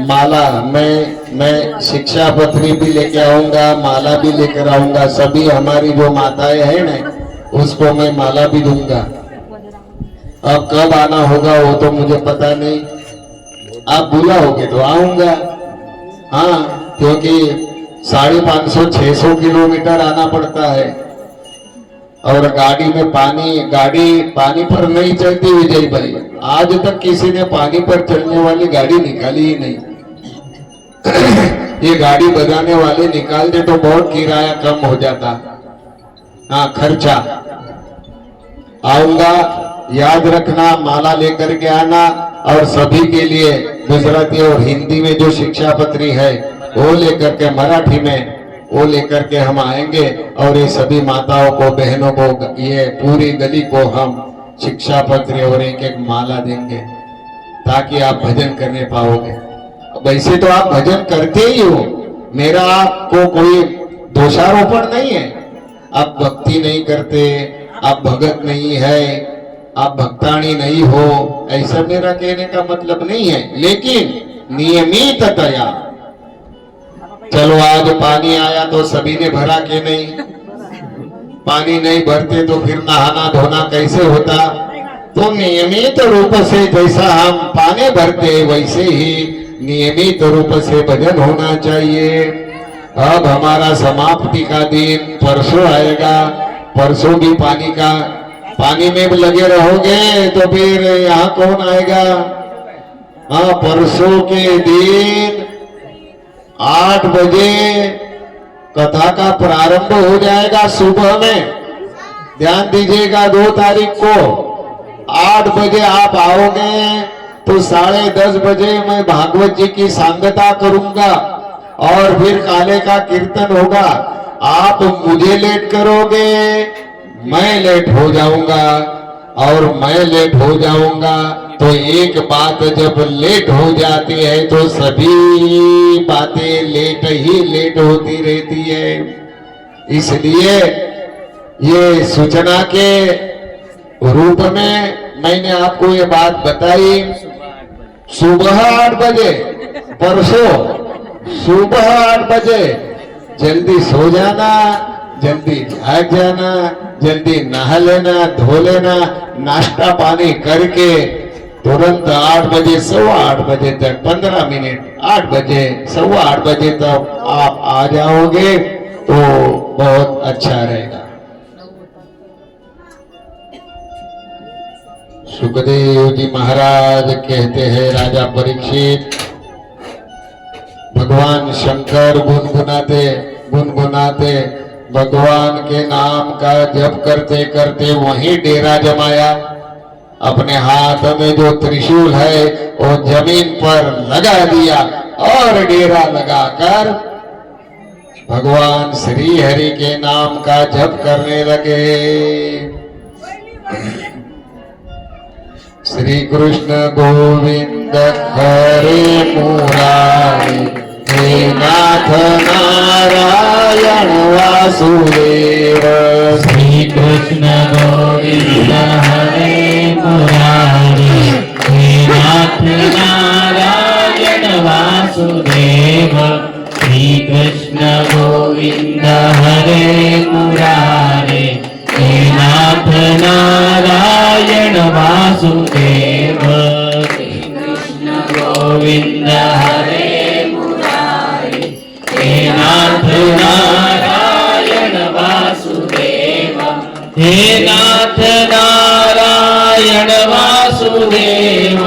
माला मैं शिक्षा पत्री भी लेके आऊंगा, माला भी लेकर आऊंगा। सभी हमारी जो माताएं हैं ना उसको मैं माला भी दूंगा। अब कब आना होगा वो तो मुझे पता नहीं, आप बुलाओगे तो आऊंगा। हाँ, क्योंकि 550-600 किलोमीटर आना पड़ता है और गाड़ी में गाड़ी पानी पर नहीं चलती विजय भाई। आज तक किसी ने पानी पर चलने वाली गाड़ी निकाली ही नहीं। ये गाड़ी बनाने वाले निकाल दे तो बहुत किराया कम हो जाता। हाँ, खर्चा। आऊंगा, याद रखना, माला लेकर के आना और सभी के लिए गुजराती और हिंदी में जो शिक्षा पत्री है वो लेकर के, मराठी में वो लेकर के हम आएंगे और ये सभी माताओं को, बहनों को, ये पूरी गली को हम शिक्षा पत्र और एक माला देंगे ताकि आप भजन करने पाओगे। वैसे तो आप भजन करते ही हो, मेरा आपको कोई दोषारोपण नहीं है। आप भक्ति नहीं करते, आप भगत नहीं है, आप भक्तानी नहीं हो, ऐसा मेरा कहने का मतलब नहीं है। लेकिन नियमिततया, चलो आज पानी आया तो सभी ने भरा के नहीं, पानी नहीं भरते तो फिर नहाना धोना कैसे होता? तो नियमित रूप से जैसा हम पानी भरते वैसे ही नियमित रूप से भजन होना चाहिए। अब हमारा समाप्ति का दिन परसों आएगा, परसों भी पानी में भी लगे रहोगे तो फिर यहाँ कौन आएगा? हाँ, परसों के दिन 8 बजे कथा का प्रारंभ हो जाएगा सुबह में। ध्यान दीजिएगा, 2 तारीख को 8 बजे आप आओगे तो 10:30 बजे मैं भागवत जी की सांगता करूंगा और फिर काले का कीर्तन होगा। आप मुझे लेट करोगे, मैं लेट हो जाऊंगा और मैं लेट हो जाऊंगा तो एक बात जब लेट हो जाती है तो सभी बातें लेट होती रहती है। इसलिए ये सूचना के रूप में मैंने आपको ये बात बताई। सुबह 8 बजे, परसों सुबह 8 बजे जल्दी सो जाना, जल्दी जाग जाना। जल्दी नहा लेना, धो लेना, नाश्ता पानी करके तुरंत 8 बजे, 8:15 बजे तक 15 मिनट, 8 बजे, 8:15 बजे तक आप आ जाओगे तो बहुत अच्छा रहेगा। सुखदेव जी महाराज कहते हैं, राजा परीक्षित, भगवान शंकर गुनगुनाते भगवान के नाम का जप करते करते वहीं डेरा जमाया। अपने हाथ में जो त्रिशूल है वो जमीन पर लगा दिया और डेरा लगाकर भगवान श्री हरि के नाम का जप करने लगे। श्री कृष्ण गोविंद हरे मुरारी, हे नाथ नारायण वासुदेव। श्री कृष्ण गोविंद हरे मुरारी, हे नाथ नारायण वासुदेव। श्री कृष्ण गोविंद हरे मुरारी, हे नाथ नारायण वासुदेव। श्री कृष्ण गोविंद हरे मुरारी, हे नाथ नारायण वासुदेव। हे नाथ नारायण वासुदेव,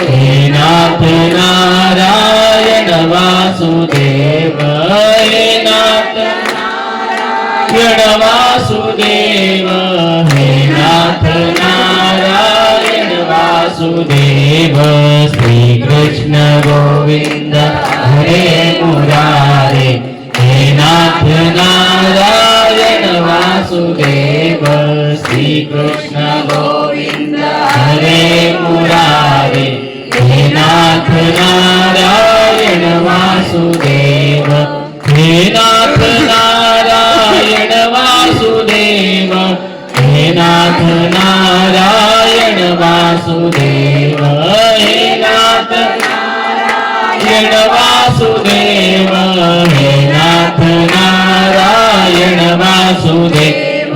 हे नाथ नारायण वासुदेव। हे नाथ नारायण वासुदेव, हे नाथ नारायण वासुदेव। श्री कृष्ण गोविंद हरे मुरारी, हे नाथ नारायण वासुदेव। श्री कृष्ण गोविंद हरे मुरारी, हे नाथ नारायण वासुदेव। हे नाथ नारायण वासुदेव, हे नाथ नारायण वासुदेव। हे नाथ नारायण वासुदेव, हे नाथ नारायण वासुदेव।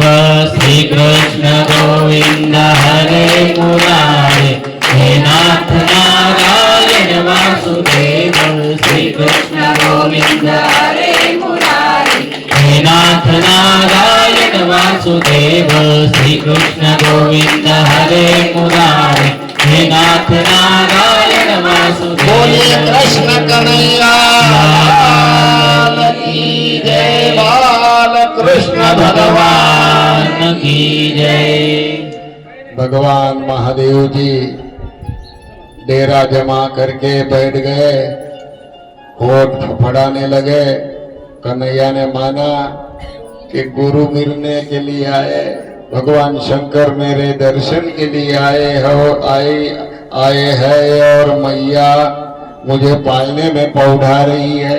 श्री कृष्ण गोविंद हरे मुरारी, हे नाथ नारायण वासुदेव। श्री कृष्ण गोविंद हरे मुरारी, हे नाथ नारायण वासुदेव। श्री कृष्ण गोविंद हरे मुरारी, हे नाथ नारायण वासुदेव। बोलिए कृष्ण कन्हैया लाल की जय, बाल कृष्ण भगवान की जय। भगवान महादेव जी डेरा जमा करके बैठ गए, होठ फड़फड़ाने लगे। कन्हैया ने माना कि गुरु मिलने के लिए आए, भगवान शंकर मेरे दर्शन के लिए आए हैं और मैया मुझे पालने में पौधा रही है।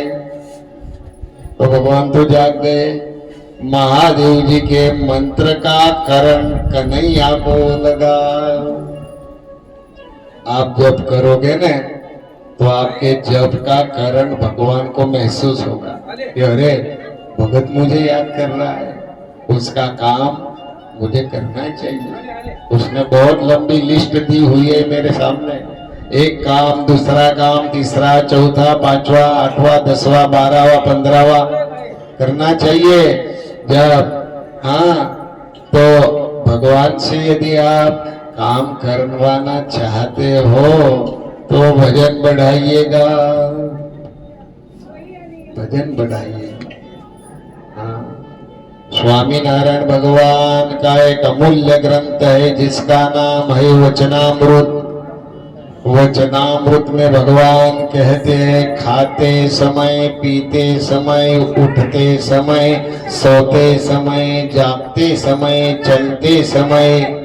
तो भगवान तो जाग गए। महादेव जी के मंत्र का करण कन्हैया को लगा। आप जप करोगे न तो आपके जप का करण भगवान को महसूस होगा कि अरे भगत मुझे याद कर रहा है, उसका काम मुझे करना चाहिए। उसने बहुत लंबी लिस्ट दी हुई है मेरे सामने, एक काम, दूसरा काम, तीसरा, चौथा, पांचवा, 8वां, 10वां, 12वां, 15वां करना चाहिए। जब तो भगवान से यदि आप काम करवाना चाहते हो तो भजन बढ़ाइएगा, भजन बढ़ाइएगा। स्वामी नारायण भगवान का एक अमूल्य ग्रंथ है जिसका नाम है वचनामृत। वचनामृत में भगवान कहते हैं, खाते समय, पीते समय, उठते समय, सोते समय, जागते समय, चलते समय,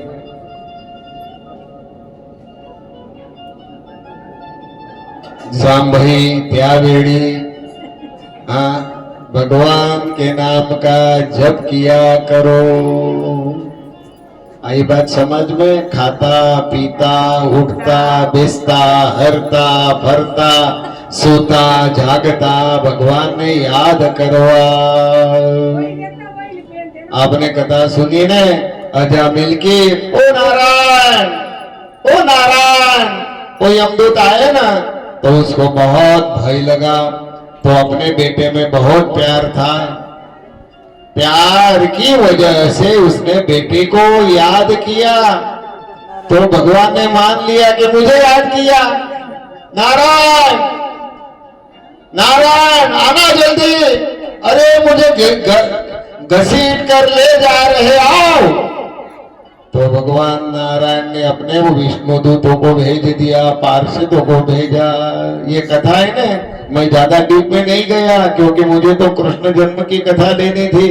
जांभई त्यावेड़ी भगवान के नाम का जप किया करो। आई बात समझ में? खाता, पीता, उठता, बेचता, हरता, भरता, सोता, जागता भगवान ने याद करवा। आपने कथा सुनी ने अजामिल की, ओ नारायण, ओ नारायण, वो यमदूत आए ना, तो उसको बहुत भय लगा। तो अपने बेटे में बहुत प्यार था, प्यार की वजह से उसने बेटे को याद किया। तो भगवान ने मान लिया कि मुझे याद किया। नारायण, नारायण आना जल्दी, अरे मुझे घसीट कर ले जा रहे, आओ। तो भगवान नारायण ने अपने वो विष्णु दूतों को भेज दिया, पार्षदों को भेजा। ये कथा है ना, मैं ज्यादा डीप में नहीं गया क्योंकि मुझे तो कृष्ण जन्म की कथा लेनी थी।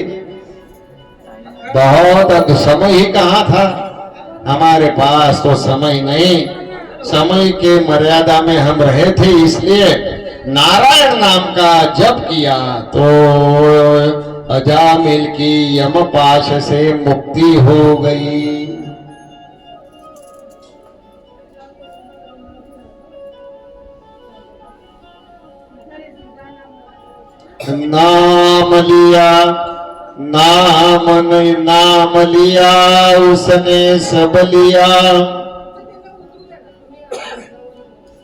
बहुत समय ही कहाँ था हमारे पास, तो समय नहीं, समय के मर्यादा में हम रहे थे, इसलिए नारायण नाम का जप किया तो अजामिल की यमपाश से मुक्ति हो गई। नाम लिया, नाम लिया उसने सब लिया,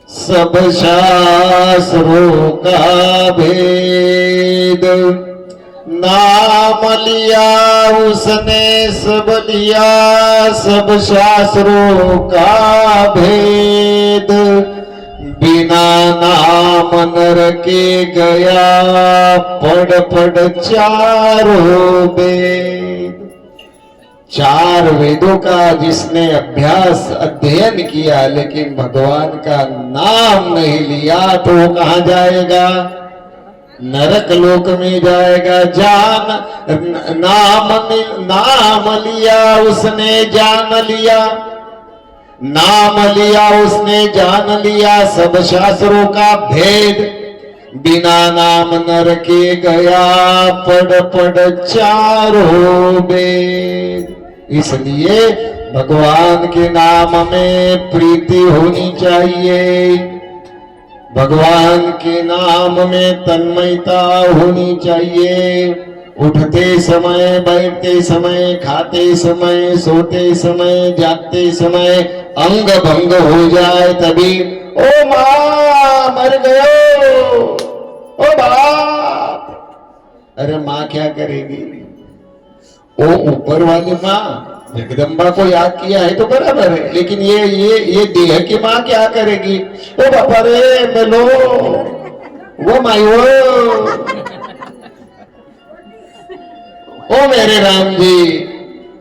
सब शास्त्रों का भेद। नाम लिया उसने सब लिया, सब शास्त्रों का भेद। बिना नाम नर के गया पढ़ पढ़ चारों वेद। चार वेदों का जिसने अभ्यास अध्ययन किया लेकिन भगवान का नाम नहीं लिया तो वो कहाँ जाएगा? नरक लोक में जाएगा। नाम लिया उसने जान लिया, नाम लिया उसने जान लिया सब शास्त्रों का भेद। बिना नाम नर के गया पढ़ पढ़ चारों वेद। इसलिए भगवान के नाम में प्रीति होनी चाहिए, भगवान के नाम में तन्मयता होनी चाहिए। उठते समय, बैठते समय, खाते समय, सोते समय, जागते समय अंग भंग हो जाए तभी ओ माँ मर गयो, ओ बाप। अरे माँ क्या करेगी? वो ऊपर वाली माँ जगदम्बा को याद किया है तो बराबर है, लेकिन ये देह की माँ क्या करेगी? ओ बापा रे मिलो, वो मायो, ओ मेरे राम जी,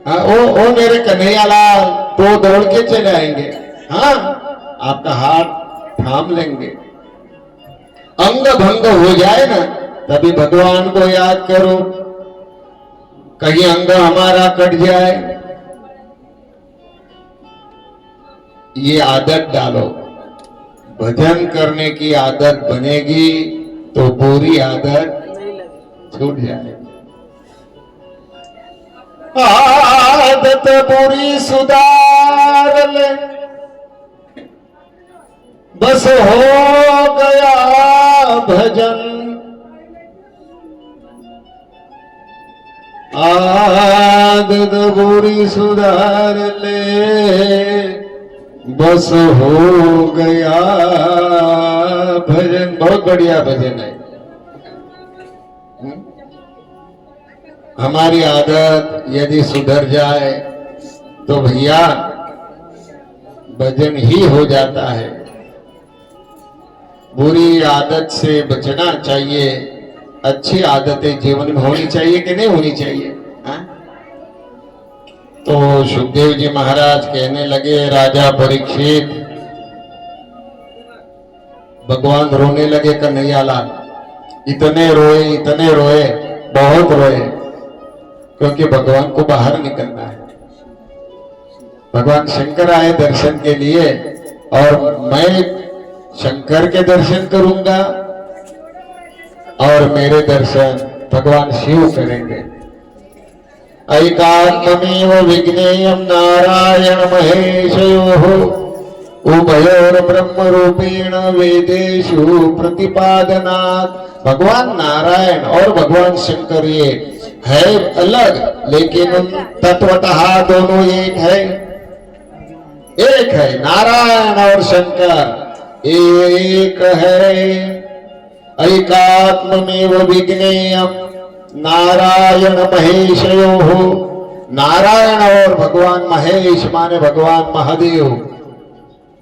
हाँ ओ मेरे कन्हैया लाल, तो दौड़ के चले आएंगे। हाँ आपका हाथ थाम लेंगे। अंग भंग हो जाए ना तभी भगवान को याद करो, कहीं अंग हमारा कट जाए। ये आदत डालो, भजन करने की आदत बनेगी तो बुरी आदत छूट जाएगी। आदत बुरी सुधार ले, बस हो गया भजन। आदत बुरी सुधार ले, बस हो गया भजन। बहुत बढ़िया भजन है। हमारी आदत यदि सुधर जाए तो भैया भजन ही हो जाता है। बुरी आदत से बचना चाहिए, अच्छी आदतें जीवन में होनी चाहिए कि नहीं होनी चाहिए? हा? तो सुखदेव जी महाराज कहने लगे, राजा परीक्षित, भगवान रोने लगे कन्हैया लाल। इतने रोए, बहुत रोए, क्योंकि भगवान को बाहर निकलना है। भगवान शंकर आए दर्शन के लिए और मैं शंकर के दर्शन करूंगा और मेरे दर्शन भगवान शिव करेंगे। ऐकात्ममेव विज्ञेयं नारायण महेशयोः उभयोर ब्रह्म रूपेण वेदेषु प्रतिपादनात्। भगवान नारायण और भगवान शंकर ये है अलग, लेकिन तत्वतः दोनों एक है। एक है नारायण और शंकर एक है। ऐकात्ममेव विज्ञेयम् नारायण महेशयोः। नारायण और भगवान महेश माने भगवान महादेव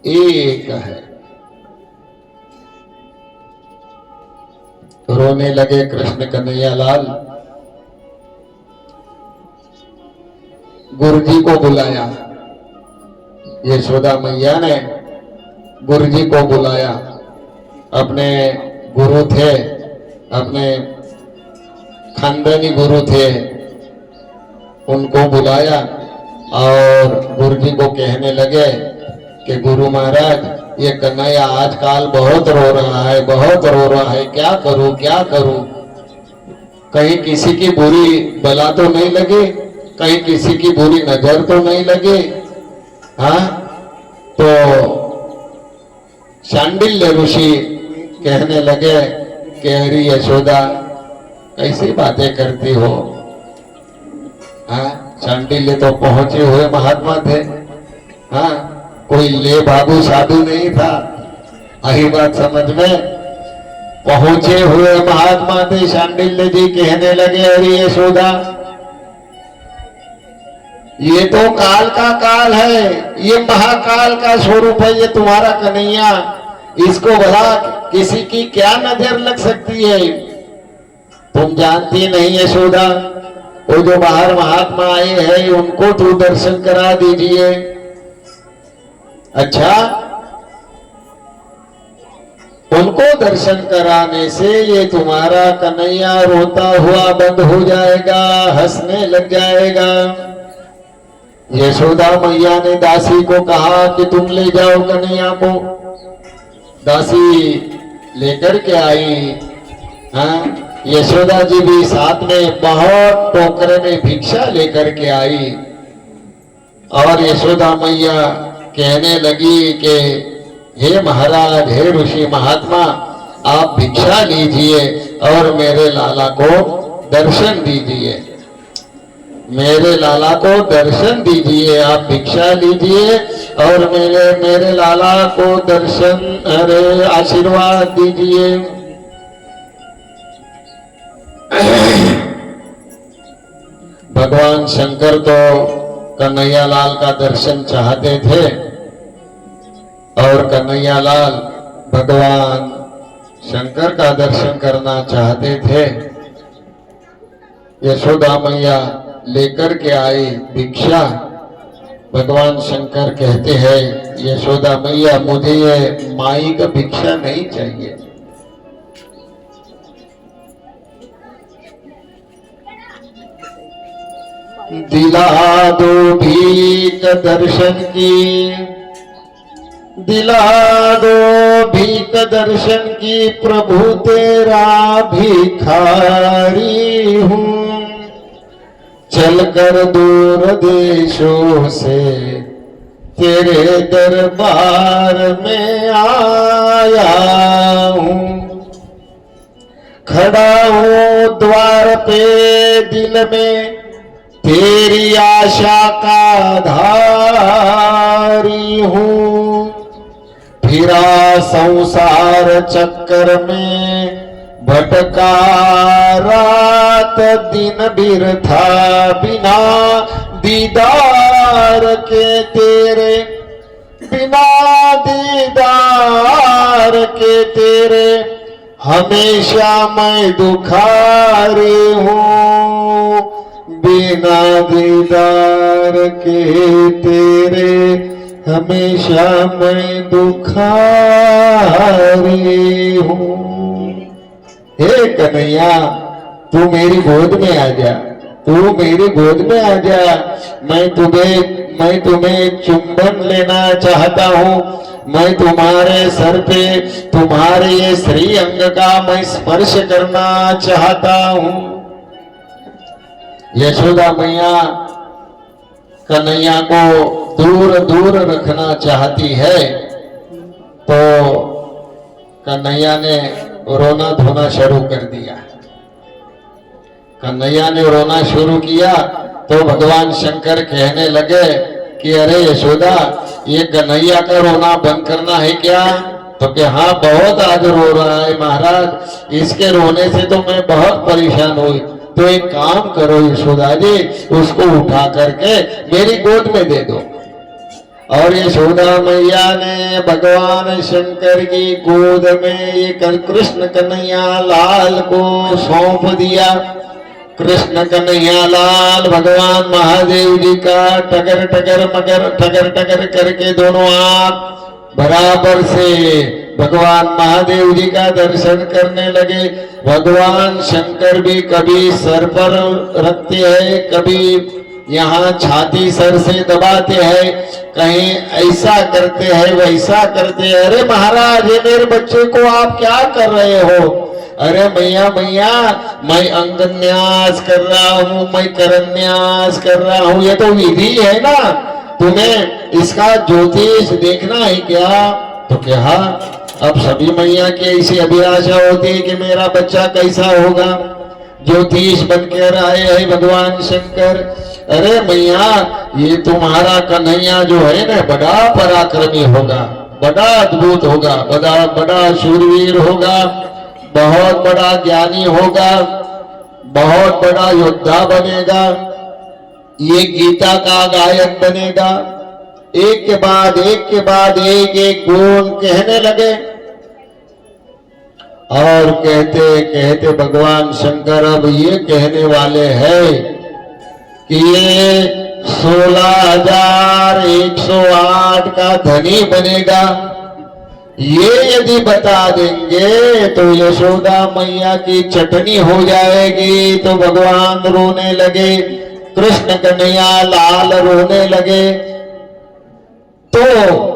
एक है। रोने लगे कृष्ण कन्हैया लाल। गुरुजी को बुलाया, यशोदा मैया ने गुरुजी को बुलाया। अपने गुरु थे, अपने खानदानी गुरु थे, उनको बुलाया और गुरुजी को कहने लगे कि गुरु महाराज ये कन्हैया आजकल बहुत रो रहा है, बहुत रो रहा है, क्या करूं क्या करूं। कहीं किसी की बुरी बला तो नहीं लगी, कहीं किसी की बुरी नजर तो नहीं लगी। हाँ, तो शांडिल्य ऋषि कहने लगे कि अरे यशोदा कैसी बातें करती हो। हाँ, शांडिल्य तो पहुंचे हुए महात्मा थे। हाँ, कोई ले बाबू साधु नहीं था। आई बात समझ में, पहुंचे हुए महात्मा थे। शांडिल्य जी कहने लगे अरे यशोदा ये तो काल का काल है, ये महाकाल का स्वरूप है, ये तुम्हारा कन्हैया। इसको भला किसी की क्या नजर लग सकती है। तुम जानती नहीं यशोदा, वो जो बाहर महात्मा आए हैं उनको तो दर्शन करा दीजिए। अच्छा, उनको दर्शन कराने से ये तुम्हारा कन्हैया रोता हुआ बंद हो जाएगा, हंसने लग जाएगा। यशोदा मैया ने दासी को कहा कि तुम ले जाओ कन्हैया को। दासी लेकर के आई। हाँ, यशोदा जी भी साथ में बहुत टोकरे में भिक्षा लेकर के आई और यशोदा मैया कहने लगी कि हे महाराज, हे ऋषि महात्मा, आप भिक्षा लीजिए और मेरे लाला को दर्शन दीजिए। मेरे लाला को दर्शन दीजिए, आप भिक्षा लीजिए और मेरे लाला को दर्शन, अरे आशीर्वाद दीजिए। भगवान शंकर तो कन्हैया लाल का दर्शन चाहते थे और कन्हैया लाल भगवान शंकर का दर्शन करना चाहते थे। यशोदा मैया लेकर के आई भिक्षा। भगवान शंकर कहते हैं यशोदा मैया मुझे ये माई का भिक्षा नहीं चाहिए। दिला दो भीख दर्शन की, दिला दो भीख दर्शन की, प्रभु तेरा भिखारी हूँ। चलकर दूर देशों से तेरे दरबार में आया हूँ। खड़ा हूँ द्वार पे, दिल में तेरी आशा का धारी हूँ। फिरा संसार चक्कर में भटका रात दिन बिरथा, बिना दीदार के तेरे, बिना दीदार के तेरे हमेशा मैं दुखारी हूँ। बिना दीदार के तेरे हमेशा मैं दुखारी हूँ। हे कन्हैया, तू मेरी गोद में आ जा, तू मेरी गोद में आ जा। मैं तुम्हें चुंबन लेना चाहता हूँ। मैं तुम्हारे सर पे तुम्हारे ये श्री अंग का मैं स्पर्श करना चाहता हूँ। यशोदा मैया कन्हैया को दूर दूर रखना चाहती है तो कन्हैया ने रोना धोना शुरू कर दिया। कन्हैया ने रोना शुरू किया तो भगवान शंकर कहने लगे कि अरे यशोदा, ये कन्हैया का रोना बंद करना है क्या? तो कि हाँ, बहुत आज रो रहा है महाराज, इसके रोने से तो मैं बहुत परेशान हुई। तो एक काम करो यशोदा जी, उसको उठा करके मेरी गोद में दे दो। और यशोदा मैया ने भगवान शंकर की गोद में ये कृष्ण कन्हैया लाल को सौंप दिया। कृष्ण कन्हैया लाल भगवान महादेव जी का टगर टगर मगर टगर टगर करके दोनों आंख बराबर से भगवान महादेव जी का दर्शन करने लगे। भगवान शंकर भी कभी सर पर रखते हैं, कभी यहाँ छाती सर से दबाते हैं, कहीं ऐसा करते हैं वैसा करते हैं। अरे महाराज, ये मेरे बच्चे को आप क्या कर रहे हो? अरे मैया मैया, मैं अंगन्यास कर रहा हूँ, मैं करन्यास कर रहा हूँ, ये तो विधि है ना, तुम्हें इसका ज्योतिष देखना है क्या? तो क्या अब सभी मैया की ऐसी अभिलाषा होती है कि मेरा बच्चा कैसा होगा। ज्योतिष बनकर आए हैं भगवान शंकर। अरे मैया, ये तुम्हारा कन्हैया जो है ना, बड़ा पराक्रमी होगा, बड़ा अद्भुत होगा, बड़ा बड़ा शूरवीर होगा, बहुत बड़ा ज्ञानी होगा, बहुत बड़ा योद्धा बनेगा, ये गीता का गायक बनेगा। एक के बाद एक एक गुण कहने लगे। और कहते कहते भगवान शंकर अब ये कहने वाले हैं कि ये 16,108 का धनी बनेगा। ये यदि बता देंगे तो यशोदा मैया की चटनी हो जाएगी। तो भगवान रोने लगे, कृष्ण कन्हैया लाल रोने लगे। तो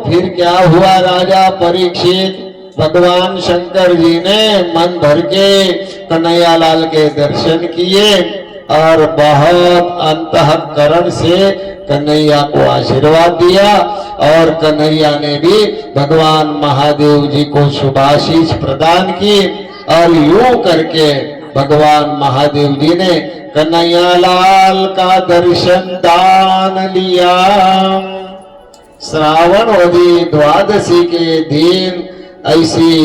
फिर क्या हुआ राजा परीक्षित, भगवान शंकर जी ने मन भर के कन्हैया लाल के दर्शन किए और बहुत अंतःकरण से कन्हैया को आशीर्वाद दिया। और कन्हैया ने भी भगवान महादेव जी को शुभाशीष प्रदान की। और यूं करके भगवान महादेव जी ने कन्हैया लाल का दर्शन दान लिया। श्रावणवदी द्वादशी के दिन ऐसी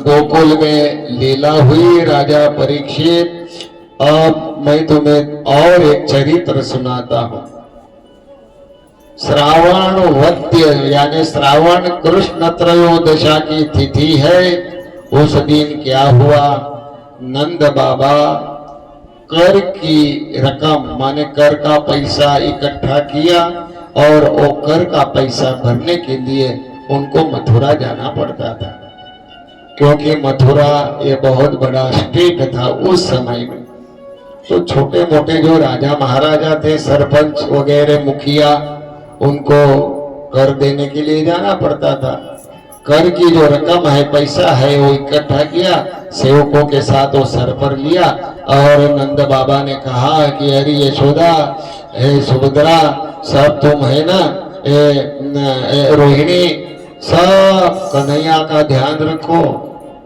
गोकुल में लीला हुई राजा परीक्षित। अब मैं तुम्हें और एक चरित्र सुनाता हूं। श्रावण वद्य यानी श्रावण कृष्ण त्रयोदशा की तिथि है। उस दिन क्या हुआ, नंद बाबा कर की रकम माने कर का पैसा इकट्ठा किया और वो कर का पैसा भरने के लिए उनको मथुरा जाना पड़ता था, क्योंकि मथुरा ये बहुत बड़ा स्टेट था उस समय में। तो छोटे मोटे जो राजा महाराजा थे, सरपंच वगैरह मुखिया, उनको कर देने के लिए जाना पड़ता था। कर की जो रकम है, पैसा है, वो इकट्ठा किया, सेवकों के साथ वो सर पर लिया। और नंद बाबा ने कहा कि अरे यशोदा, हे सुभद्रा, सब तुम है ना, रोहिणी, सब कन्हैया का ध्यान रखो।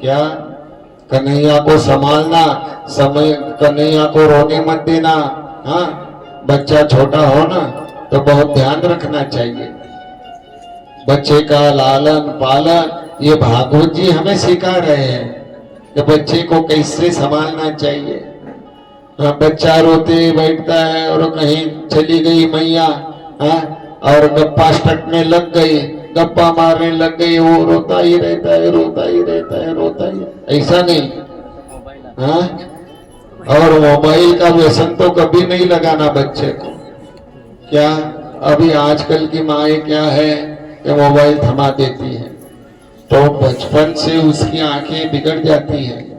क्या? कन्हैया को संभालना, समय कन्हैया को रोने मत देना। हाँ, बच्चा छोटा हो ना तो बहुत ध्यान रखना चाहिए। बच्चे का लालन पालन ये भागवत जी हमें सिखा रहे हैं कि बच्चे को कैसे संभालना चाहिए। हाँ, बच्चा रोते बैठता है और कहीं चली गई मैया, हाँ, और गप्पा में लग गई, गप्पा मारने लग गई, वो रोता ही रहता है, रोता ही रहता है, रोता ही। ऐसा नहीं। हाँ, और मोबाइल का व्यसन तो कभी नहीं लगाना बच्चे को। क्या अभी आजकल की माएँ क्या है कि मोबाइल थमा देती है, तो बचपन से उसकी आंखें बिगड़ जाती हैं।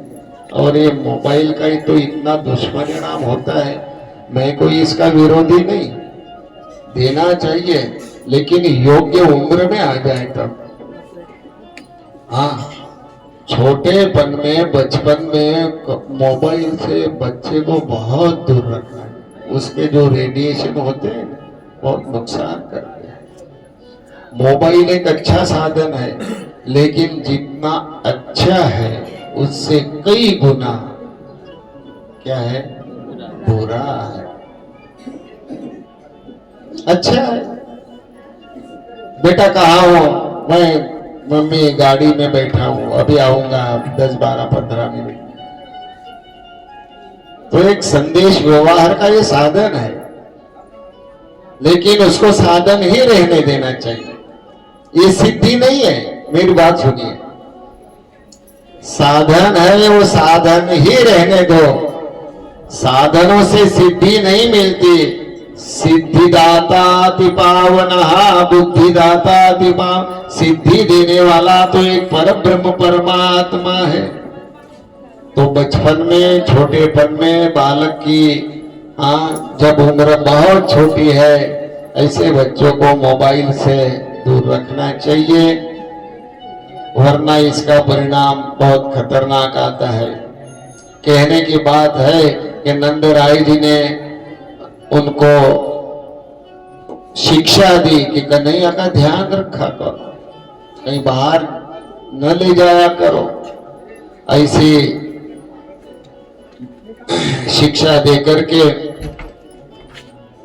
और ये मोबाइल का ही तो इतना दुष्परिणाम होता है। मैं कोई इसका विरोधी नहीं, देना चाहिए, लेकिन योग्य उम्र में आ जाए तब। हाँ, छोटेपन में, बचपन में मोबाइल से बच्चे को बहुत दूर रखना है। उसके जो रेडिएशन होते हैं बहुत नुकसान करते हैं। मोबाइल एक अच्छा साधन है, लेकिन जितना अच्छा है उससे कई गुना क्या है? बुरा है। अच्छा है। बेटा कहाँ हो? मैं मम्मी गाड़ी में बैठा हूं, अभी आऊंगा 10-12-15 मिनट। तो एक संदेश व्यवहार का ये साधन है, लेकिन उसको साधन ही रहने देना चाहिए। ये सिद्धि नहीं है, मेरी बात सुनिए। साधन है, वो साधन ही रहने दो। साधनों से सिद्धि नहीं मिलती। सिद्धिदाता अति पावनः बुद्धिदाता अति पावन। सिद्धि देने वाला तो एक परब्रह्म परमात्मा है। तो बचपन में, छोटेपन में बालक की जब उम्र बहुत छोटी है, ऐसे बच्चों को मोबाइल से दूर रखना चाहिए, वरना इसका परिणाम बहुत खतरनाक आता है। कहने की बात है कि नंद राय जी ने उनको शिक्षा दी कि कन्हैया का ध्यान रखा करो, कहीं बाहर न ले जाया करो। ऐसी शिक्षा देकर के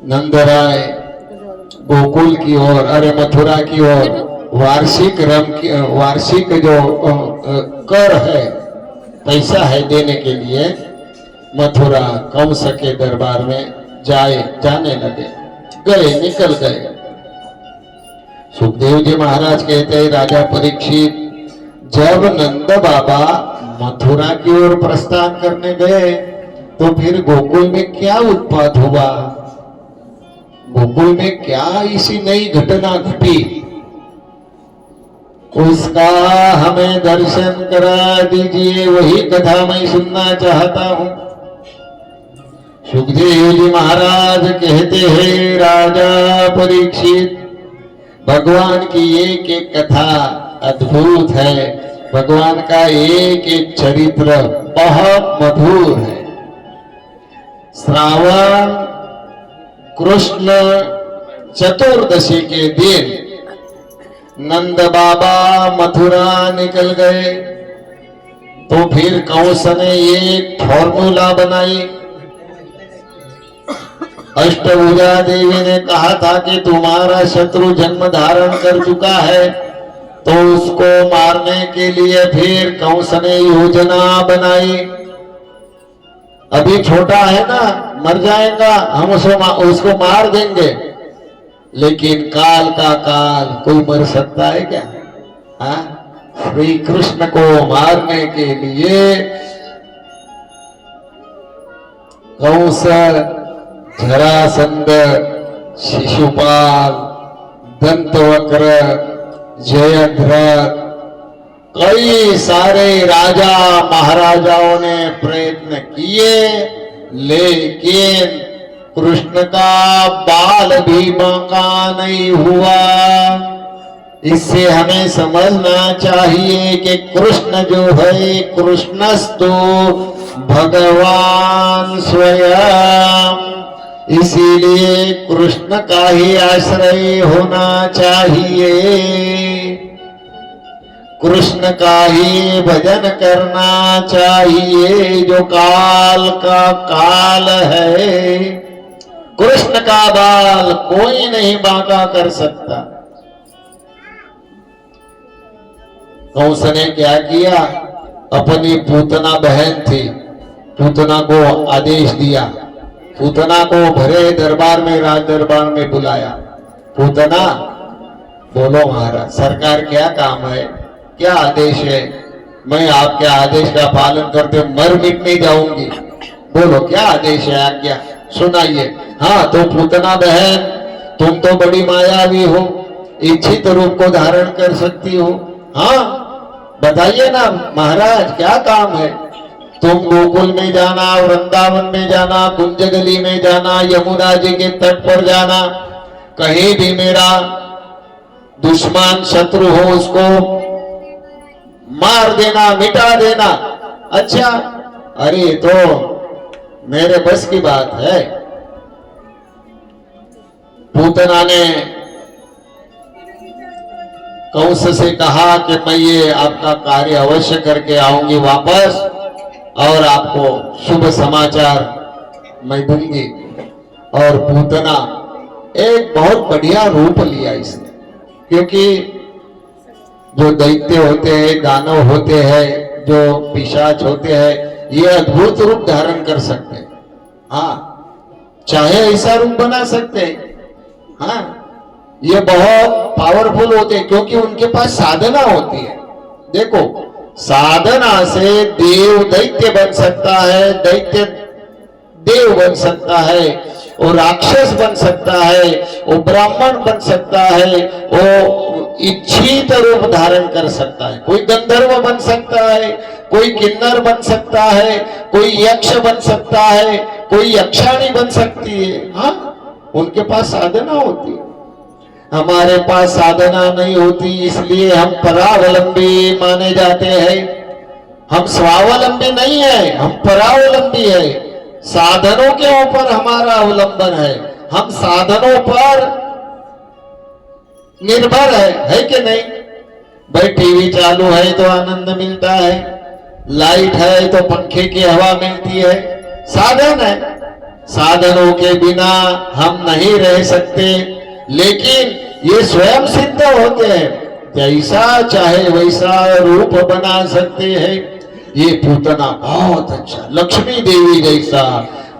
नंदराय गोकुल की ओर, अरे मथुरा की ओर वार्षिक जो कर है, पैसा है देने के लिए, मथुरा कंस के दरबार में जाने लगे। निकल गए। सुखदेव जी महाराज कहते हैं, राजा परीक्षित जब नंद बाबा मथुरा की ओर प्रस्थान करने गए तो फिर गोकुल में क्या उत्पात हुआ? गोकुल में क्या ऐसी नई घटना घटी? उसका हमें दर्शन करा दीजिए, वही कथा मैं सुनना चाहता हूं। सुखदेव जी महाराज कहते हैं, राजा परीक्षित, भगवान की एक एक कथा अद्भुत है। भगवान का एक एक चरित्र बहुत मधुर है। श्रावण कृष्ण चतुर्दशी के दिन नंद बाबा मथुरा निकल गए। तो फिर कंस ने एक फॉर्मूला बनाई। अष्टभुजा देवी ने कहा था कि तुम्हारा शत्रु जन्म धारण कर चुका है, तो उसको मारने के लिए फिर कंस ने योजना बनाई। अभी छोटा है ना, मर जाएगा, हम उसको मार देंगे। लेकिन काल का काल, कोई मर सकता है क्या? श्री कृष्ण को मारने के लिए कंस, जरासंध, शिशुपाल, दंतवक्र, जयद्रथ, कई सारे राजा महाराजाओं ने प्रयत्न किए, लेकिन कृष्ण का बाल भी बांका नहीं हुआ। इससे हमें समझना चाहिए कि कृष्ण जो है, कृष्णस्तु भगवान स्वयं। इसीलिए कृष्ण का ही आश्रय होना चाहिए, कृष्ण का ही भजन करना चाहिए, जो काल का काल है। कृष्ण का बाल कोई नहीं बांका कर सकता। कंस ने क्या किया? अपनी पूतना बहन थी, पूतना को आदेश दिया, पूतना को भरे दरबार में, राज दरबार में बुलाया। पूतना, बोलो महाराज, सरकार क्या काम है, क्या आदेश है? मैं आपके आदेश का पालन करते मर मिट नहीं जाऊंगी। बोलो क्या आदेश है, आज्ञा सुनाइए। हाँ, तो पूतना बहन, तुम तो बड़ी मायावी हो, इच्छित रूप को धारण कर सकती हो। हाँ बताइए ना महाराज, क्या काम है? तुम गोकुल में जाना, वृंदावन में जाना, कुंज गली में जाना, यमुना जी के तट पर जाना, कहीं भी मेरा दुश्मन शत्रु हो उसको मार देना, मिटा देना। अच्छा, अरे तो मेरे बस की बात है। पूतना ने कंस से कहा कि मैं ये आपका कार्य अवश्य करके आऊंगी वापस, और आपको शुभ समाचार मैं दूंगी। और पूतना एक बहुत बढ़िया रूप लिया इसने, क्योंकि जो दैत्य होते हैं, दानव होते हैं, जो पिशाच होते हैं, ये अद्भुत रूप धारण कर सकते हैं। हाँ, चाहे ऐसा रूप बना सकते हैं। हाँ, ये बहुत पावरफुल होते हैं, क्योंकि उनके पास साधना होती है। देखो, साधना से देव दैत्य बन सकता है, दैत्य देव बन सकता है, वो राक्षस बन सकता है, वो ब्राह्मण बन सकता है, वो इच्छित रूप धारण कर सकता है। कोई गंधर्व बन सकता है, कोई किन्नर बन सकता है, कोई यक्ष बन सकता है, कोई यक्षाणी बन सकती है। हाँ, उनके पास साधना होती है। हमारे पास साधना नहीं होती, इसलिए हम परावलंबी माने जाते हैं। हम स्वावलंबी नहीं है, हम परावलंबी है। साधनों के ऊपर हमारा अवलंबन है, हम साधनों पर निर्भर है कि नहीं? भाई टीवी चालू है तो आनंद मिलता है, लाइट है तो पंखे की हवा मिलती है, साधन है। साधनों के बिना हम नहीं रह सकते, लेकिन ये स्वयं सिद्ध होते हैं, जैसा चाहे वैसा रूप बना सकते हैं। ये पूतना बहुत अच्छा, लक्ष्मी देवी जैसा,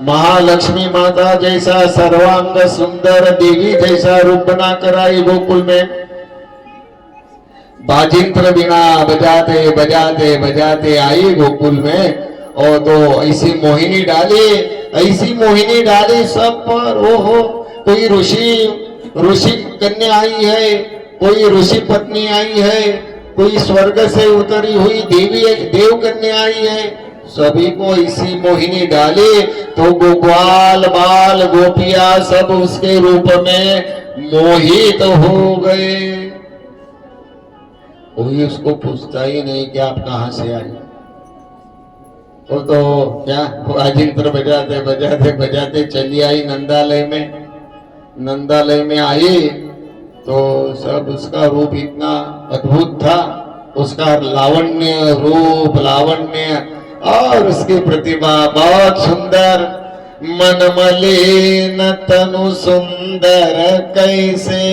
महालक्ष्मी माता जैसा, सर्वांग सुंदर देवी जैसा रूप बना कर आई गोकुल में। बाजिंत्र बिना बजाते बजाते बजाते आई गोकुल में, और तो ऐसी मोहिनी डाली, ऐसी मोहिनी डाली सब पर। ओहो, कोई ऋषि कन्या आई है, कोई ऋषि पत्नी आई है, कोई स्वर्ग से उतरी हुई देव कन्या आई है, सभी को इसी मोहिनी डाली। तो गोपाल बाल गोपिया सब उसके रूप में मोहित हो गए। कोई उसको पूछता ही नहीं कि आप कहां से आई। वो तो क्या अजिंत्र बजाते बजाते बजाते चली आई नंदालय में। नंदालय में आई तो सब उसका रूप इतना अद्भुत था, उसका लावण्य, रूप लावण्य और उसकी प्रतिभा बहुत सुंदर। मन मलिन तनु सुंदर कैसे,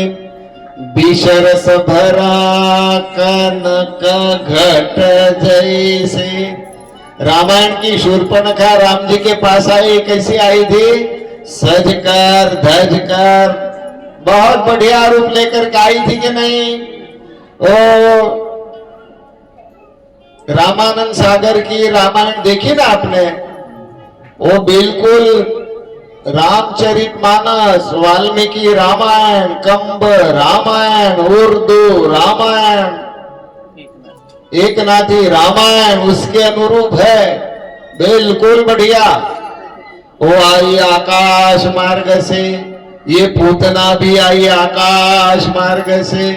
विषरस भरा कनक घट जैसे। रामायण की शूर्पणखा राम जी के पास आई, कैसी आई थी? सज कर धज कर, बहुत बढ़िया रूप लेकर के आई थी कि नहीं? ओ रामानंद सागर की रामायण देखी ना आपने? वो बिल्कुल रामचरितमानस, वाल्मीकि रामायण, कंब रामायण, उर्दू रामायण, एकनाथी रामायण उसके अनुरूप है, बिल्कुल बढ़िया। वो आई आकाश मार्ग से, ये पूतना भी आई आकाश मार्ग से।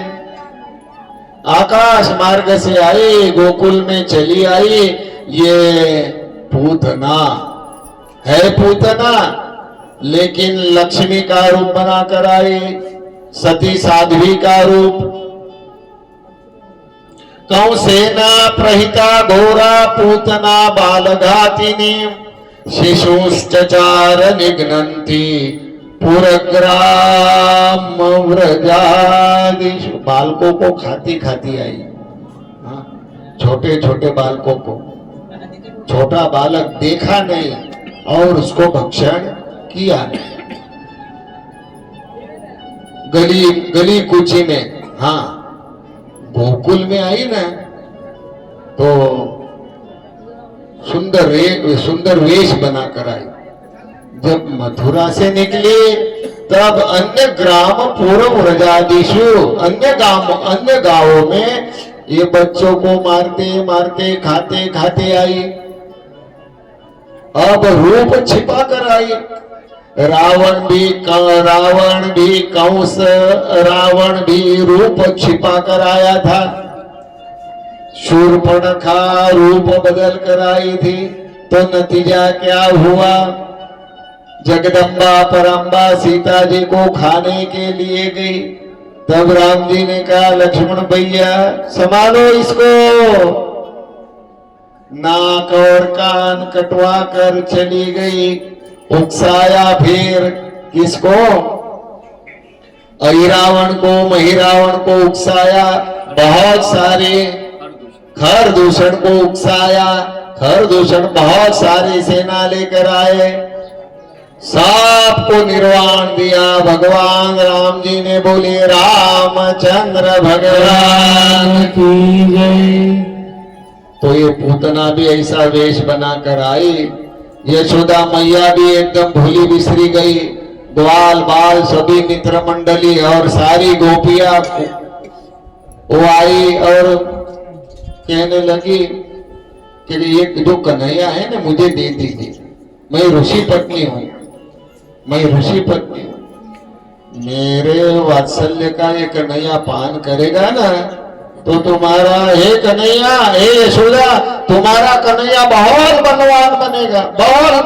आकाश मार्ग से आई, गोकुल में चली आई। ये पूतना है, पूतना लेकिन लक्ष्मी का रूप बनाकर आई, सती साध्वी का रूप। कंसेना प्रहिता घोरा पूतना बालघातिनी, शिशुश्चचार निघ्नन्ति पुरग्राम व्रजादिषु। बालकों को खाती खाती आई, छोटे छोटे बालकों को। छोटा बालक देखा नहीं और उसको भक्षण किया। गली कूची में, हाँ गोकुल में आई ना तो सुंदर वेश बनाकर आई। जब मथुरा से निकली तब अन्य ग्राम पूर्व व्रजादिषु, अन्य गांवों में ये बच्चों को मारते मारते खाते खाते आई। अब रूप छिपा कर आई। रावण भी रूप छिपा कर आया था। शूर्पणखा रूप बदल कर आई थी, तो नतीजा क्या हुआ? जगदम्बा परम्बा सीता जी को खाने के लिए गई। तब राम जी ने कहा, लक्ष्मण भैया संभालो इसको, नाक और कान कटवा कर चली गई। उकसाया फिर किसको? अहिरावण को, महिरावण को उकसाया। बहुत सारे खरदूषण को उकसाया। खरदूषण बहुत सारी सेना लेकर आए, सबको निर्वाण दिया। भगवान राम जी ने बोले रामचंद्र भगवान की जय। तो ये पूतना भी ऐसा वेश बनाकर आई। यशोदा मैया भी एकदम भूली बिसरी गई। ग्वाल बाल सभी मित्र मंडली और सारी गोपियां वो आई और कहने लगी कि ये जो कन्हैया है ना मुझे दे दीजिए, मैं ऋषि पत्नी हूँ, मैं ऋषि पत्नी हूँ। मेरे वात्सल्य का ये कन्हैया पान करेगा ना तो तुम्हारा, हे कन्हैया, हे यशोदा, तुम्हारा कन्हैया बहुत बलवान बनेगा, बहुत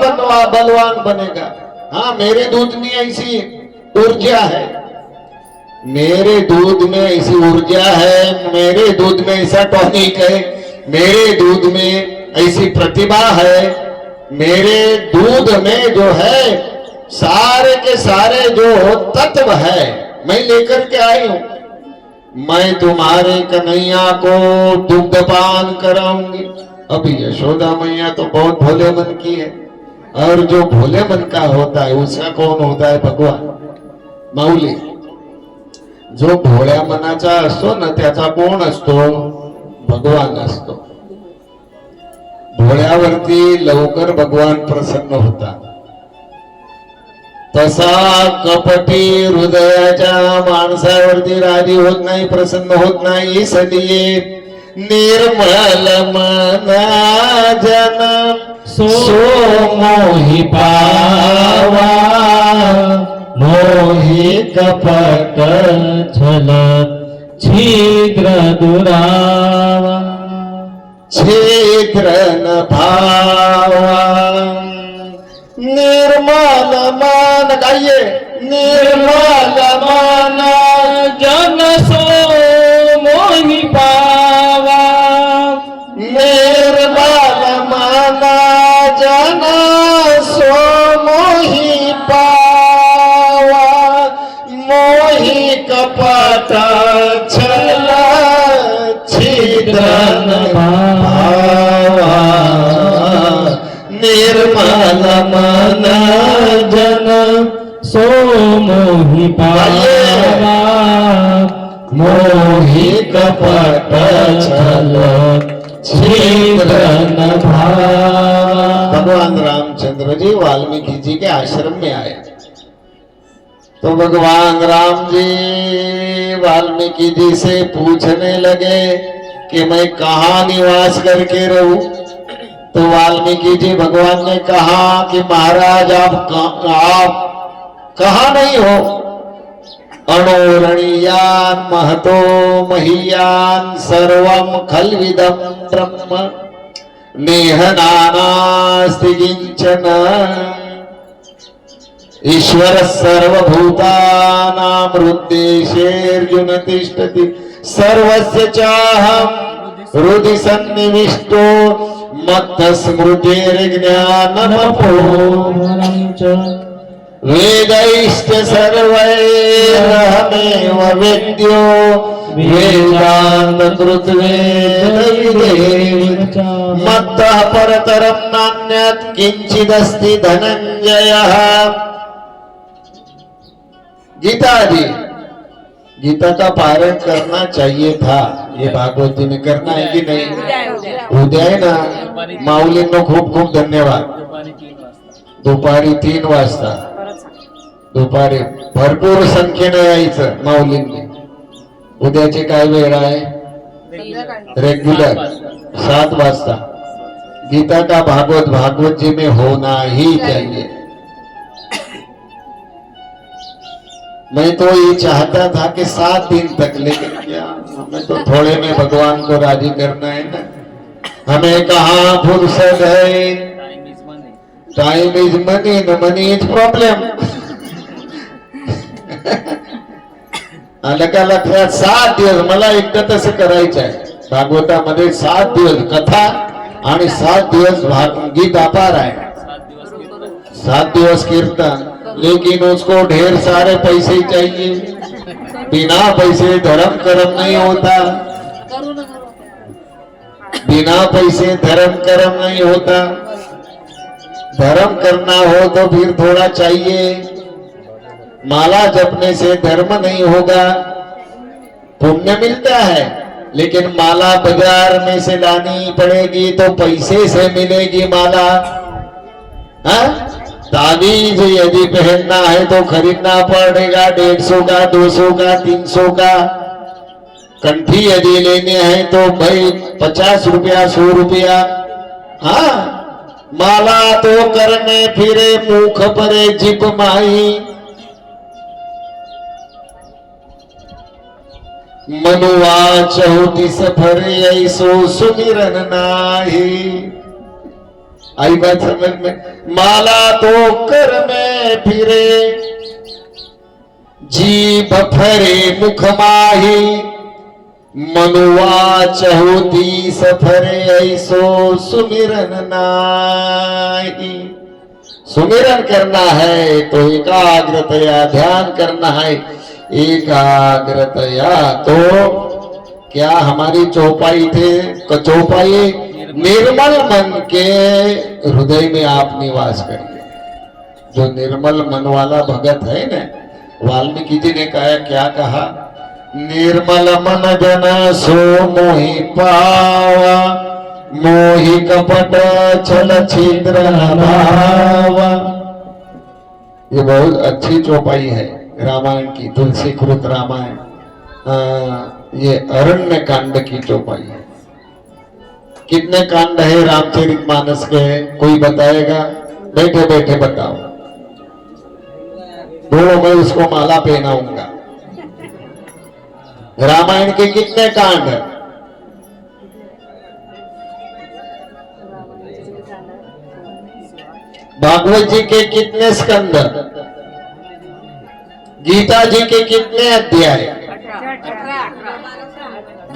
बलवान बनेगा। हाँ, मेरे दूध में ऐसी ऊर्जा है, मेरे दूध में ऐसी ऊर्जा है, मेरे दूध में ऐसा टॉनिक है, मेरे दूध में ऐसी प्रतिभा है, मेरे दूध में जो है सारे के सारे जो तत्व है मैं लेकर के आई हूं। मैं तुम्हारे कन्हैया को दुग्धपान कराऊंगी। अभी यशोदा मैया तो बहुत भोले मन की है, और जो भोले मन का होता है उसका कौन होता है? भगवान माऊली। जो भोळ्या मनाचा असतो ना त्याचा कोण असतो? भगवान असतो। भोळ्यावरती लवकर भगवान प्रसन्न होता। तसा कपटी हृदयाच्या माणसावरती राजी होत नाही, प्रसन्न होत नाही। इसलिए निर्मल मना जन सो मोहि पावा, मोहि कपट छल छिद्र दुरावा। छिद्र न भावा निर्मल मन, गाइए, निर्मल मन जन सो मोहि पावा, निर्मल मन जन सो मोहि पावा। मोहि कपट छल छिद्र न भावा। निर्मल मन जन सो मोहि पावा, मोहि कपट छल छिद्र न भावा। भगवान रामचंद्र जी वाल्मीकि जी के आश्रम में आए तो भगवान राम जी वाल्मीकि जी से पूछने लगे कि मैं कहाँ निवास करके रहूं। तो वाल्मीकि जी भगवान ने कहा कि महाराज आप कहाँ नहीं हो। अणोरणीयान महतो महीयान सर्वम खल्विदम ब्रह्म नेह नानास्ति किंचन। ईश्वर सर्वभूतानां हृद्देशेऽर्जुन तिष्ठति सर्वस्य चाहं हृदि सन्निविष्टो मत्तस्मृतिर्ज्ञानमपोहरं च वेदैश्च सर्वैरहमेव वेद्यो वेदान्तकृद्वेदविदेव मत्तः परतरं नान्यत् किंचिदस्ति धनंजयः। गीता जी, गीता का पारायण करना चाहिए था। ये भागवत जी में करना है कि नहीं? उद्या आहे ना। माऊलींनो खूप खूप धन्यवाद। दुपारी 3 वाजता दुपारी भरपूर संख्येने यायचं माऊलींनी। उद्याची काय वेळ आहे? रेग्युलर 7 वाजता। गीता का भागवत जी में होना ही चाहिए। मैं तो ये चाहता था कि 7 दिन तक, लेकिन क्या हमें तो थोड़े में भगवान को राजी करना है ना। हमें कहाँ फुर्सत है। टाइम इज मनी, न मनी इज प्रॉब्लेम। आलं का लक्षात? 7 दिवस मला एकदा तसं करायचं आहे। भागवतामध्ये 7 दिवस कथा आणि 7 दिवस गीत अपार है, 7 दिवस कीर्तन, लेकिन उसको ढेर सारे पैसे चाहिए। बिना पैसे धर्म कर्म नहीं होता, बिना पैसे धर्म कर्म नहीं होता। धर्म करना हो तो फिर थोड़ा चाहिए। माला जपने से धर्म नहीं होगा, पुण्य मिलता है, लेकिन माला बाजार में से लानी पड़ेगी तो पैसे से मिलेगी माला। हाँ? ताबीज यदि पहनना है तो खरीदना पड़ेगा 150 का, 200 का, 300 का। कंठी यदि लेने हैं तो भाई 50 रुपया, 100 रुपया। हाँ, माला तो करने फिरे मुख परे जिप माही। मनुआ 34 फरे ऐसो सुमिरन नाही। आई बात समझ में? माला तो कर में फिरे जीभ फरे मुख माही। मनुआ 34 फरे ऐसो सुमिरन नाही। सुमिरन करना है तो एकाग्रतया ध्यान करना है, एकाग्रतया। तो क्या हमारी चौपाई थे, चौपाई निर्मल मन के हृदय में आप निवास करिए। जो निर्मल मन वाला भगत है ना, वाल्मीकि जी ने कहा, क्या कहा? निर्मल मन जन सो मोहि पावा, मोहि कपट छल छिद्र भावा। ये बहुत अच्छी चौपाई है रामायण की, तुलसी कृत रामायण। ये अरण्य कांड की चौपाई है। कितने कांड है रामचरितमानस के, कोई बताएगा? बैठे बैठे बताओ। बोलो, मैं उसको माला पहनाऊंगा। रामायण के कितने कांड? भागवत जी के कितने स्कंद? गीता जी के कितने अध्याय?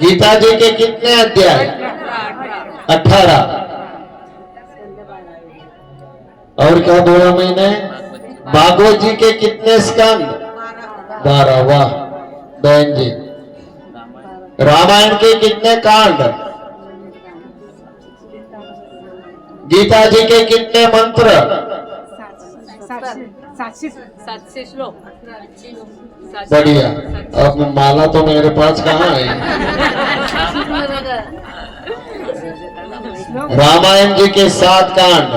गीता जी के कितने अध्याय? 18। और क्या बोला मैंने? भागवत जी के कितने स्कंद? 12। वाह बहन जी। रामायण के कितने कांड? गीता जी के कितने मंत्र? 700 श्लोक। बढ़िया। अब माला तो मेरे पास कहाँ है? रामायण जी के 7 कांड,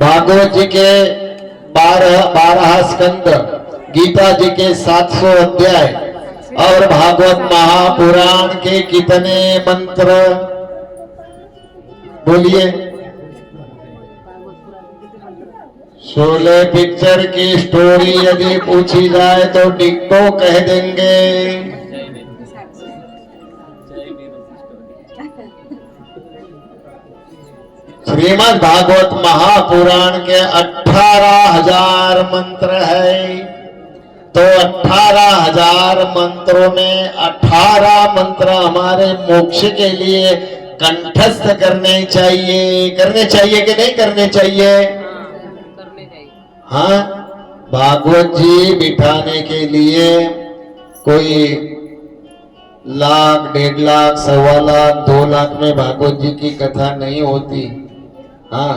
भागवत जी के 12 स्कंद, गीता जी के 700 अध्याय और भागवत महापुराण के कितने मंत्र? बोलिए। शोले पिक्चर की स्टोरी यदि पूछी जाए तो डिक्टो कह देंगे। श्रीमद् भागवत महापुराण के 18,000 मंत्र है, तो 18,000 मंत्रों में 18 मंत्र हमारे मोक्ष के लिए कंठस्थ करने चाहिए। करने चाहिए कि नहीं करने चाहिए? हाँ, भागवत जी बिठाने के लिए कोई 1 लाख, 1.5 लाख, 1.25 लाख, 2 लाख में भागवत जी की कथा नहीं होती। हाँ,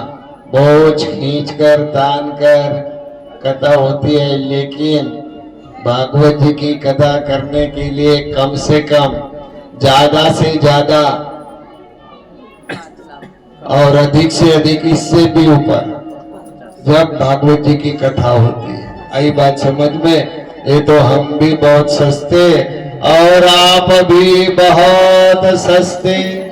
बोझ खींच कर तान कर कथा होती है, लेकिन भागवत जी की कथा करने के लिए कम से कम, ज्यादा से ज्यादा और अधिक से अधिक, इससे भी ऊपर जब भागवत जी की कथा होती है। आई बात समझ में? ये तो हम भी बहुत सस्ते और आप भी बहुत सस्ते।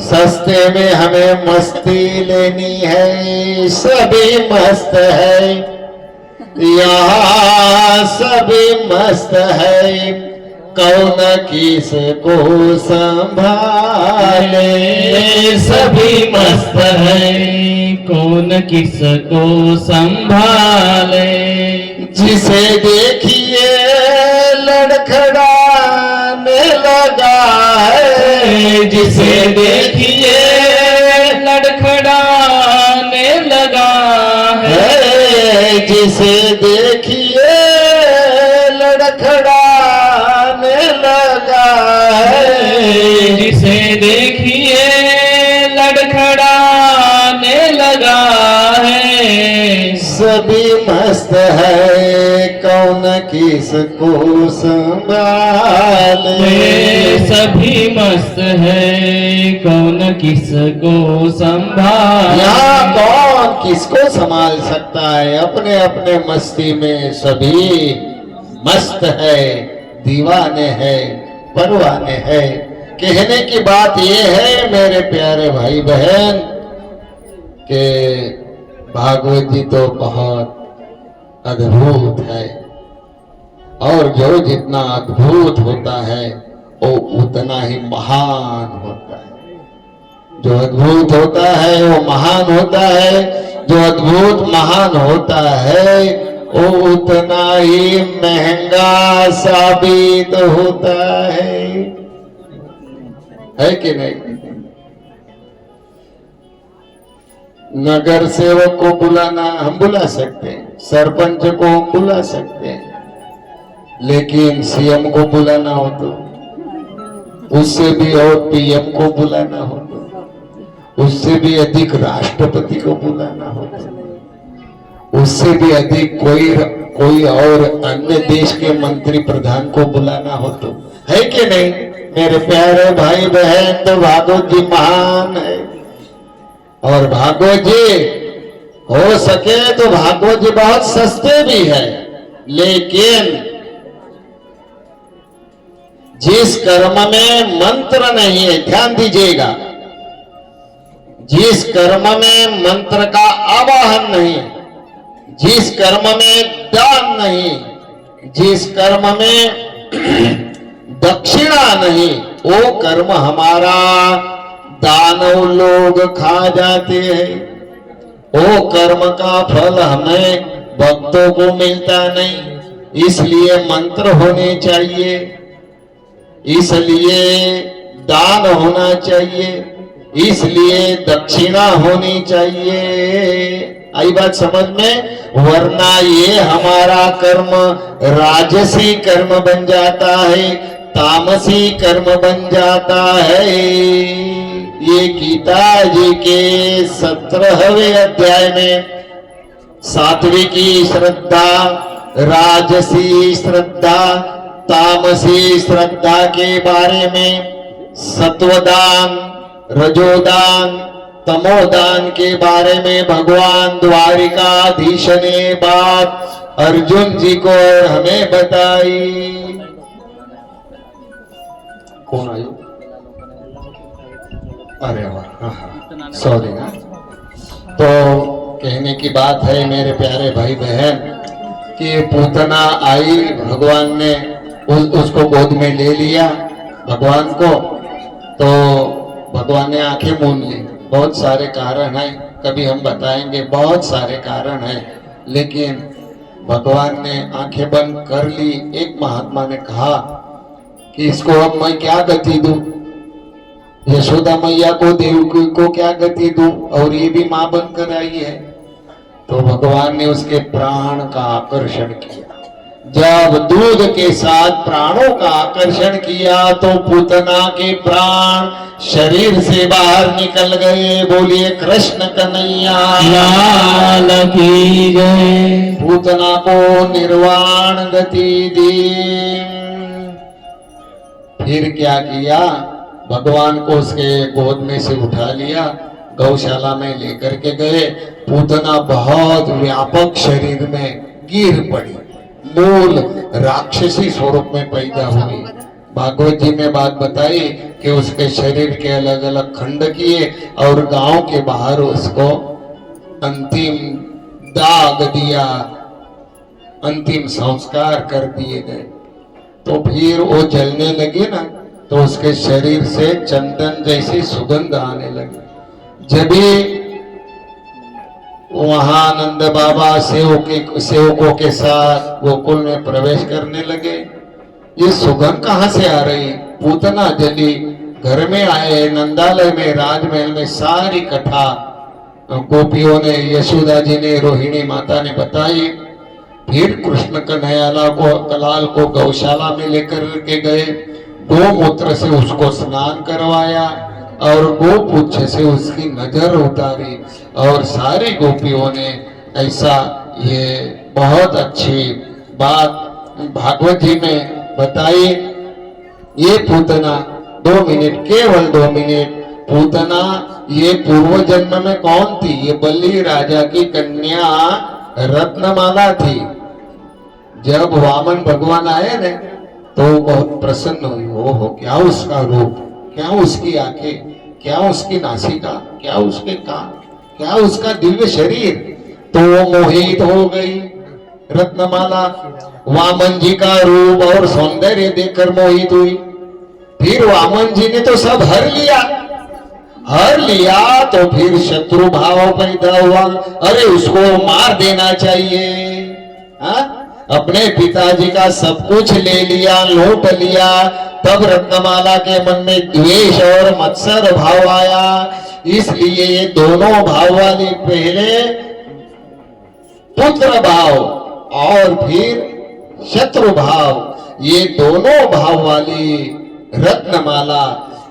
सस्ते में हमें मस्ती लेनी है, सभी मस्त है, यहाँ सभी मस्त है, कौन किसको संभाले, सभी मस्त है, कौन किसको संभाले। जिसे देखिए लड़खड़ाने लगा है, जिसे देखिए लड़खड़ाने लगा है, जिसे देखिए लड़खड़ाने लगा है, जिसे देखिए लड़खड़ाने लगा है। सभी मस्त है कौन किसको संभाले, सभी मस्त है कौन किसको संभाले। यहाँ कौन किसको संभाल सकता है, अपने अपने मस्ती में सभी मस्त है, दीवाने हैं, परवाने हैं। कहने की बात यह है मेरे प्यारे भाई बहन कि भागवत जी तो बहुत अद्भुत है, और जो जितना अद्भुत होता है वो उतना ही महान होता है। जो अद्भुत होता है वो महान होता है, जो अद्भुत महान होता है वो उतना ही महंगा साबित होता है कि नहीं। नगर सेवक को बुलाना हम बुला सकते हैं, सरपंच को हम बुला सकते हैं, लेकिन सीएम को बुलाना हो तो, उससे भी और पीएम को बुलाना हो तो, उससे भी अधिक राष्ट्रपति को बुलाना हो तो, उससे भी अधिक कोई और अन्य देश के मंत्री प्रधान को बुलाना हो तो, है कि नहीं मेरे प्यारे भाई बहन। तो भागवत जी महान है, और भागवत जी हो सके तो भागवत जी बहुत सस्ते भी है, लेकिन जिस कर्म में मंत्र नहीं है, ध्यान दीजिएगा, जिस कर्म में मंत्र का आवाहन नहीं, जिस कर्म में दान नहीं, जिस कर्म में दक्षिणा नहीं, वो कर्म हमारा दानव लोग खा जाते हैं। वो कर्म का फल हमें भक्तों को मिलता नहीं, इसलिए मंत्र होने चाहिए, इसलिए दान होना चाहिए, इसलिए दक्षिणा होनी चाहिए। आई बात समझ में, वरना ये हमारा कर्म राजसी कर्म बन जाता है, तामसी कर्म बन जाता है। ये गीता जी के 17वें अध्याय में सात्विकी श्रद्धा, राजसी श्रद्धा, तामसी श्रद्धा के बारे में, सत्वदान, रजोदान, तमोदान के बारे में भगवान द्वारिकाधीश ने बात अर्जुन जी को और हमें बताई। कौन आयु? अरे वाह, सॉरी ना। तो कहने की बात है मेरे प्यारे भाई बहन कि पूतना आई, भगवान ने उसको गोद में ले लिया भगवान को, तो भगवान ने आंखें मूंद ली। बहुत सारे कारण हैं, कभी हम बताएंगे, बहुत सारे कारण हैं, लेकिन भगवान ने आंखें बंद कर ली। एक महात्मा ने कहा कि इसको अब मैं क्या गति दूं, यशोदा मैया को, देवकी को क्या गति दूं, और ये भी मां बनकर आई है। तो भगवान ने उसके प्राण का आकर्षण किया। जब दूध के साथ प्राणों का आकर्षण किया तो पूतना के प्राण शरीर से बाहर निकल गए। बोलिए कृष्ण कन्हैया लाल की जय। पूतना को निर्वाण गति दी। फिर क्या किया, भगवान को उसके गोद में से उठा लिया, गौशाला में लेकर के गए। पूतना बहुत व्यापक शरीर में गिर पड़ी, मूल राक्षसी स्वरूप में पैदा हुई। भागवत जी में बात बताई कि उसके शरीर के अलग अलग खंड किए और गांव के बाहर उसको अंतिम दाग दिया, अंतिम संस्कार कर दिए गए। तो फिर वो जलने लगे ना, तो उसके शरीर से चंदन जैसी सुगंध आने लगी। जब भी वहां नंद बाबा सेवकों के साथ गोकुल में प्रवेश करने लगे, ये सुगंध कहां से आ रही? पूतना जली घर में आए, नंदालय में, राजमहल में सारी कथा गोपियों ने, यशोदा जी ने, रोहिणी माता ने बताई। फिर कृष्ण कन्हैया कलाल को गौशाला में लेकर के गए, गोमूत्र से उसको स्नान करवाया और गोपुच्छ से उसकी नजर उतारी और सारी गोपियों ने ऐसा, ये बहुत अच्छी बात भागवत जी में बताई। ये पूतना 2 मिनट, केवल 2 मिनट, पूतना ये पूर्व जन्म में कौन थी? ये बलि राजा की कन्या रत्नमाला थी। जब वामन भगवान आए न तो बहुत प्रसन्न हुई। ओहो, क्या उसका रूप, क्या उसकी आंखें, क्या उसकी नासिका, क्या उसके कान, क्या उसका दिव्य शरीर। तो वो मोहित हो गई रत्नमाला, वामन जी का रूप और सौंदर्य देखकर मोहित हुई। फिर वामन जी ने तो सब हर लिया, तो फिर शत्रु भाव पैदा हुआ। अरे उसको मार देना चाहिए। हाँ? अपने पिताजी का सब कुछ ले लिया, लूट लिया। तब रत्नमाला के मन में द्वेष और मत्सर भाव आया। इसलिए ये दोनों भाव वाली, पहले पुत्र भाव और फिर शत्रु भाव, ये दोनों भाव वाली रत्नमाला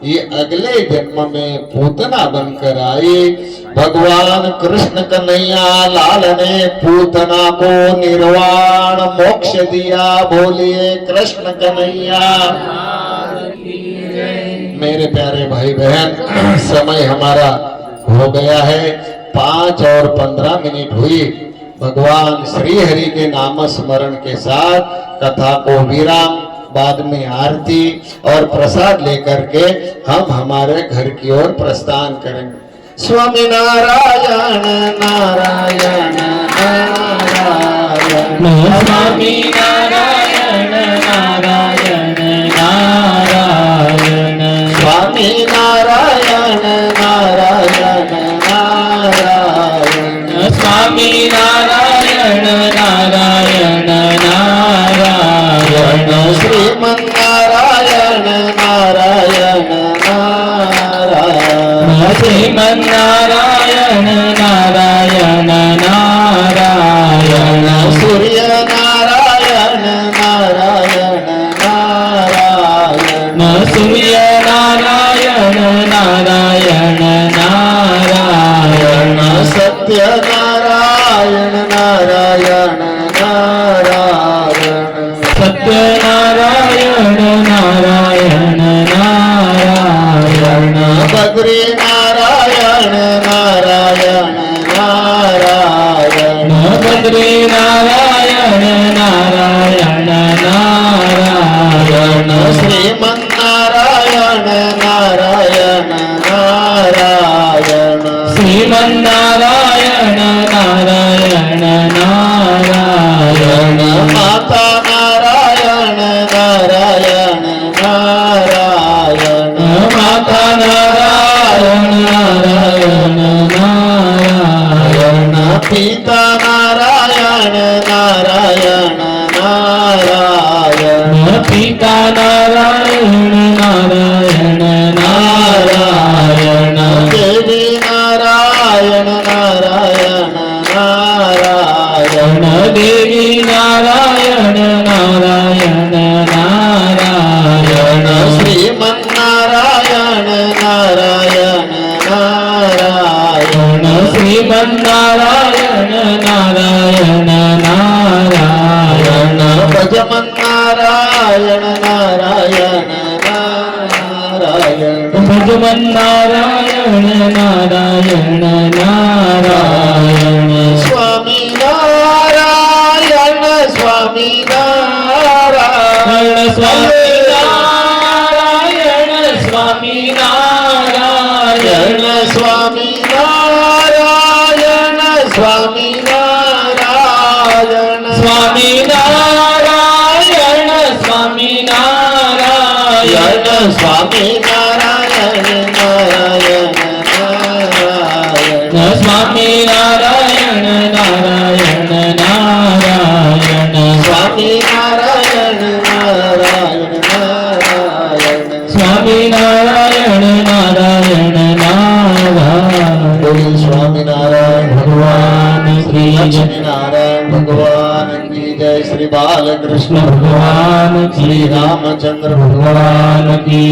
ये अगले जन्म में पूतना बनकर आई। भगवान कृष्ण कन्हैया लाल ने पूतना को निर्वाण मोक्ष दिया। बोलिए कृष्ण कन्हैया। मेरे प्यारे भाई बहन, समय हमारा हो गया है, 5 और 15 मिनट हुई। भगवान श्री हरि के नाम स्मरण के साथ कथा को विराम, बाद में आरती और प्रसाद लेकर के हम हमारे घर की ओर प्रस्थान करेंगे। स्वामी नारायण नारायण नारायण, स्वामी नारायण नारायण नारायण, स्वामी नारायण नारायण नारायण, स्वामी नारायण नारायण नारायण, श्रीमन नारायण नारायण नारायण, श्रीमन नारायण नारायण नारायण, सूर्य नारायण नारायण नारायण, सूर्य नारायण नारायण नारायण, सत्य नारायण नारायण नारायण, सत्यनारायण नारायण नारायण, बद्री नारायण नारायण नारायण, बद्री नारायण नारायण नारायण, श्रीमन नारायण नारायण नारायण, श्रीमन नारायण नारायण नारायण, माता नारायण नारायण नारायण, माता नारायण नारायण नारायण, पिता नारायण नारायण नारायण, पिता नारायण नारायण नारायण, देवी नारायण नारायण नारायण, देवी नारायण नारायण नारायण, श्रीमन नारायण नारायण नारायण, श्रीमन नारायण नारायण नारायण, भजमन नारायण नारायण नारायण, भजमन नारायण नारायण नारायण, स्वामी नारायण स्वामी नारायण, स्वामी नारायण स्वामी नारायण, स्वामी नारायण स्वामी नारायण, स्वामी नारायण स्वामी नारायण, स्वामी नारायण नारायण नारायण, स्वामी नारायण नारायण नारायण, स्वामी नारायण नारायण नारायण, स्वामी नारायण बोलिए स्वामीनारायण भगवान की जय, लक्ष्मी नारायण भगवान की जय। श्री बालकृष्ण भगवान की श्री जय, रामचंद्र भगवान की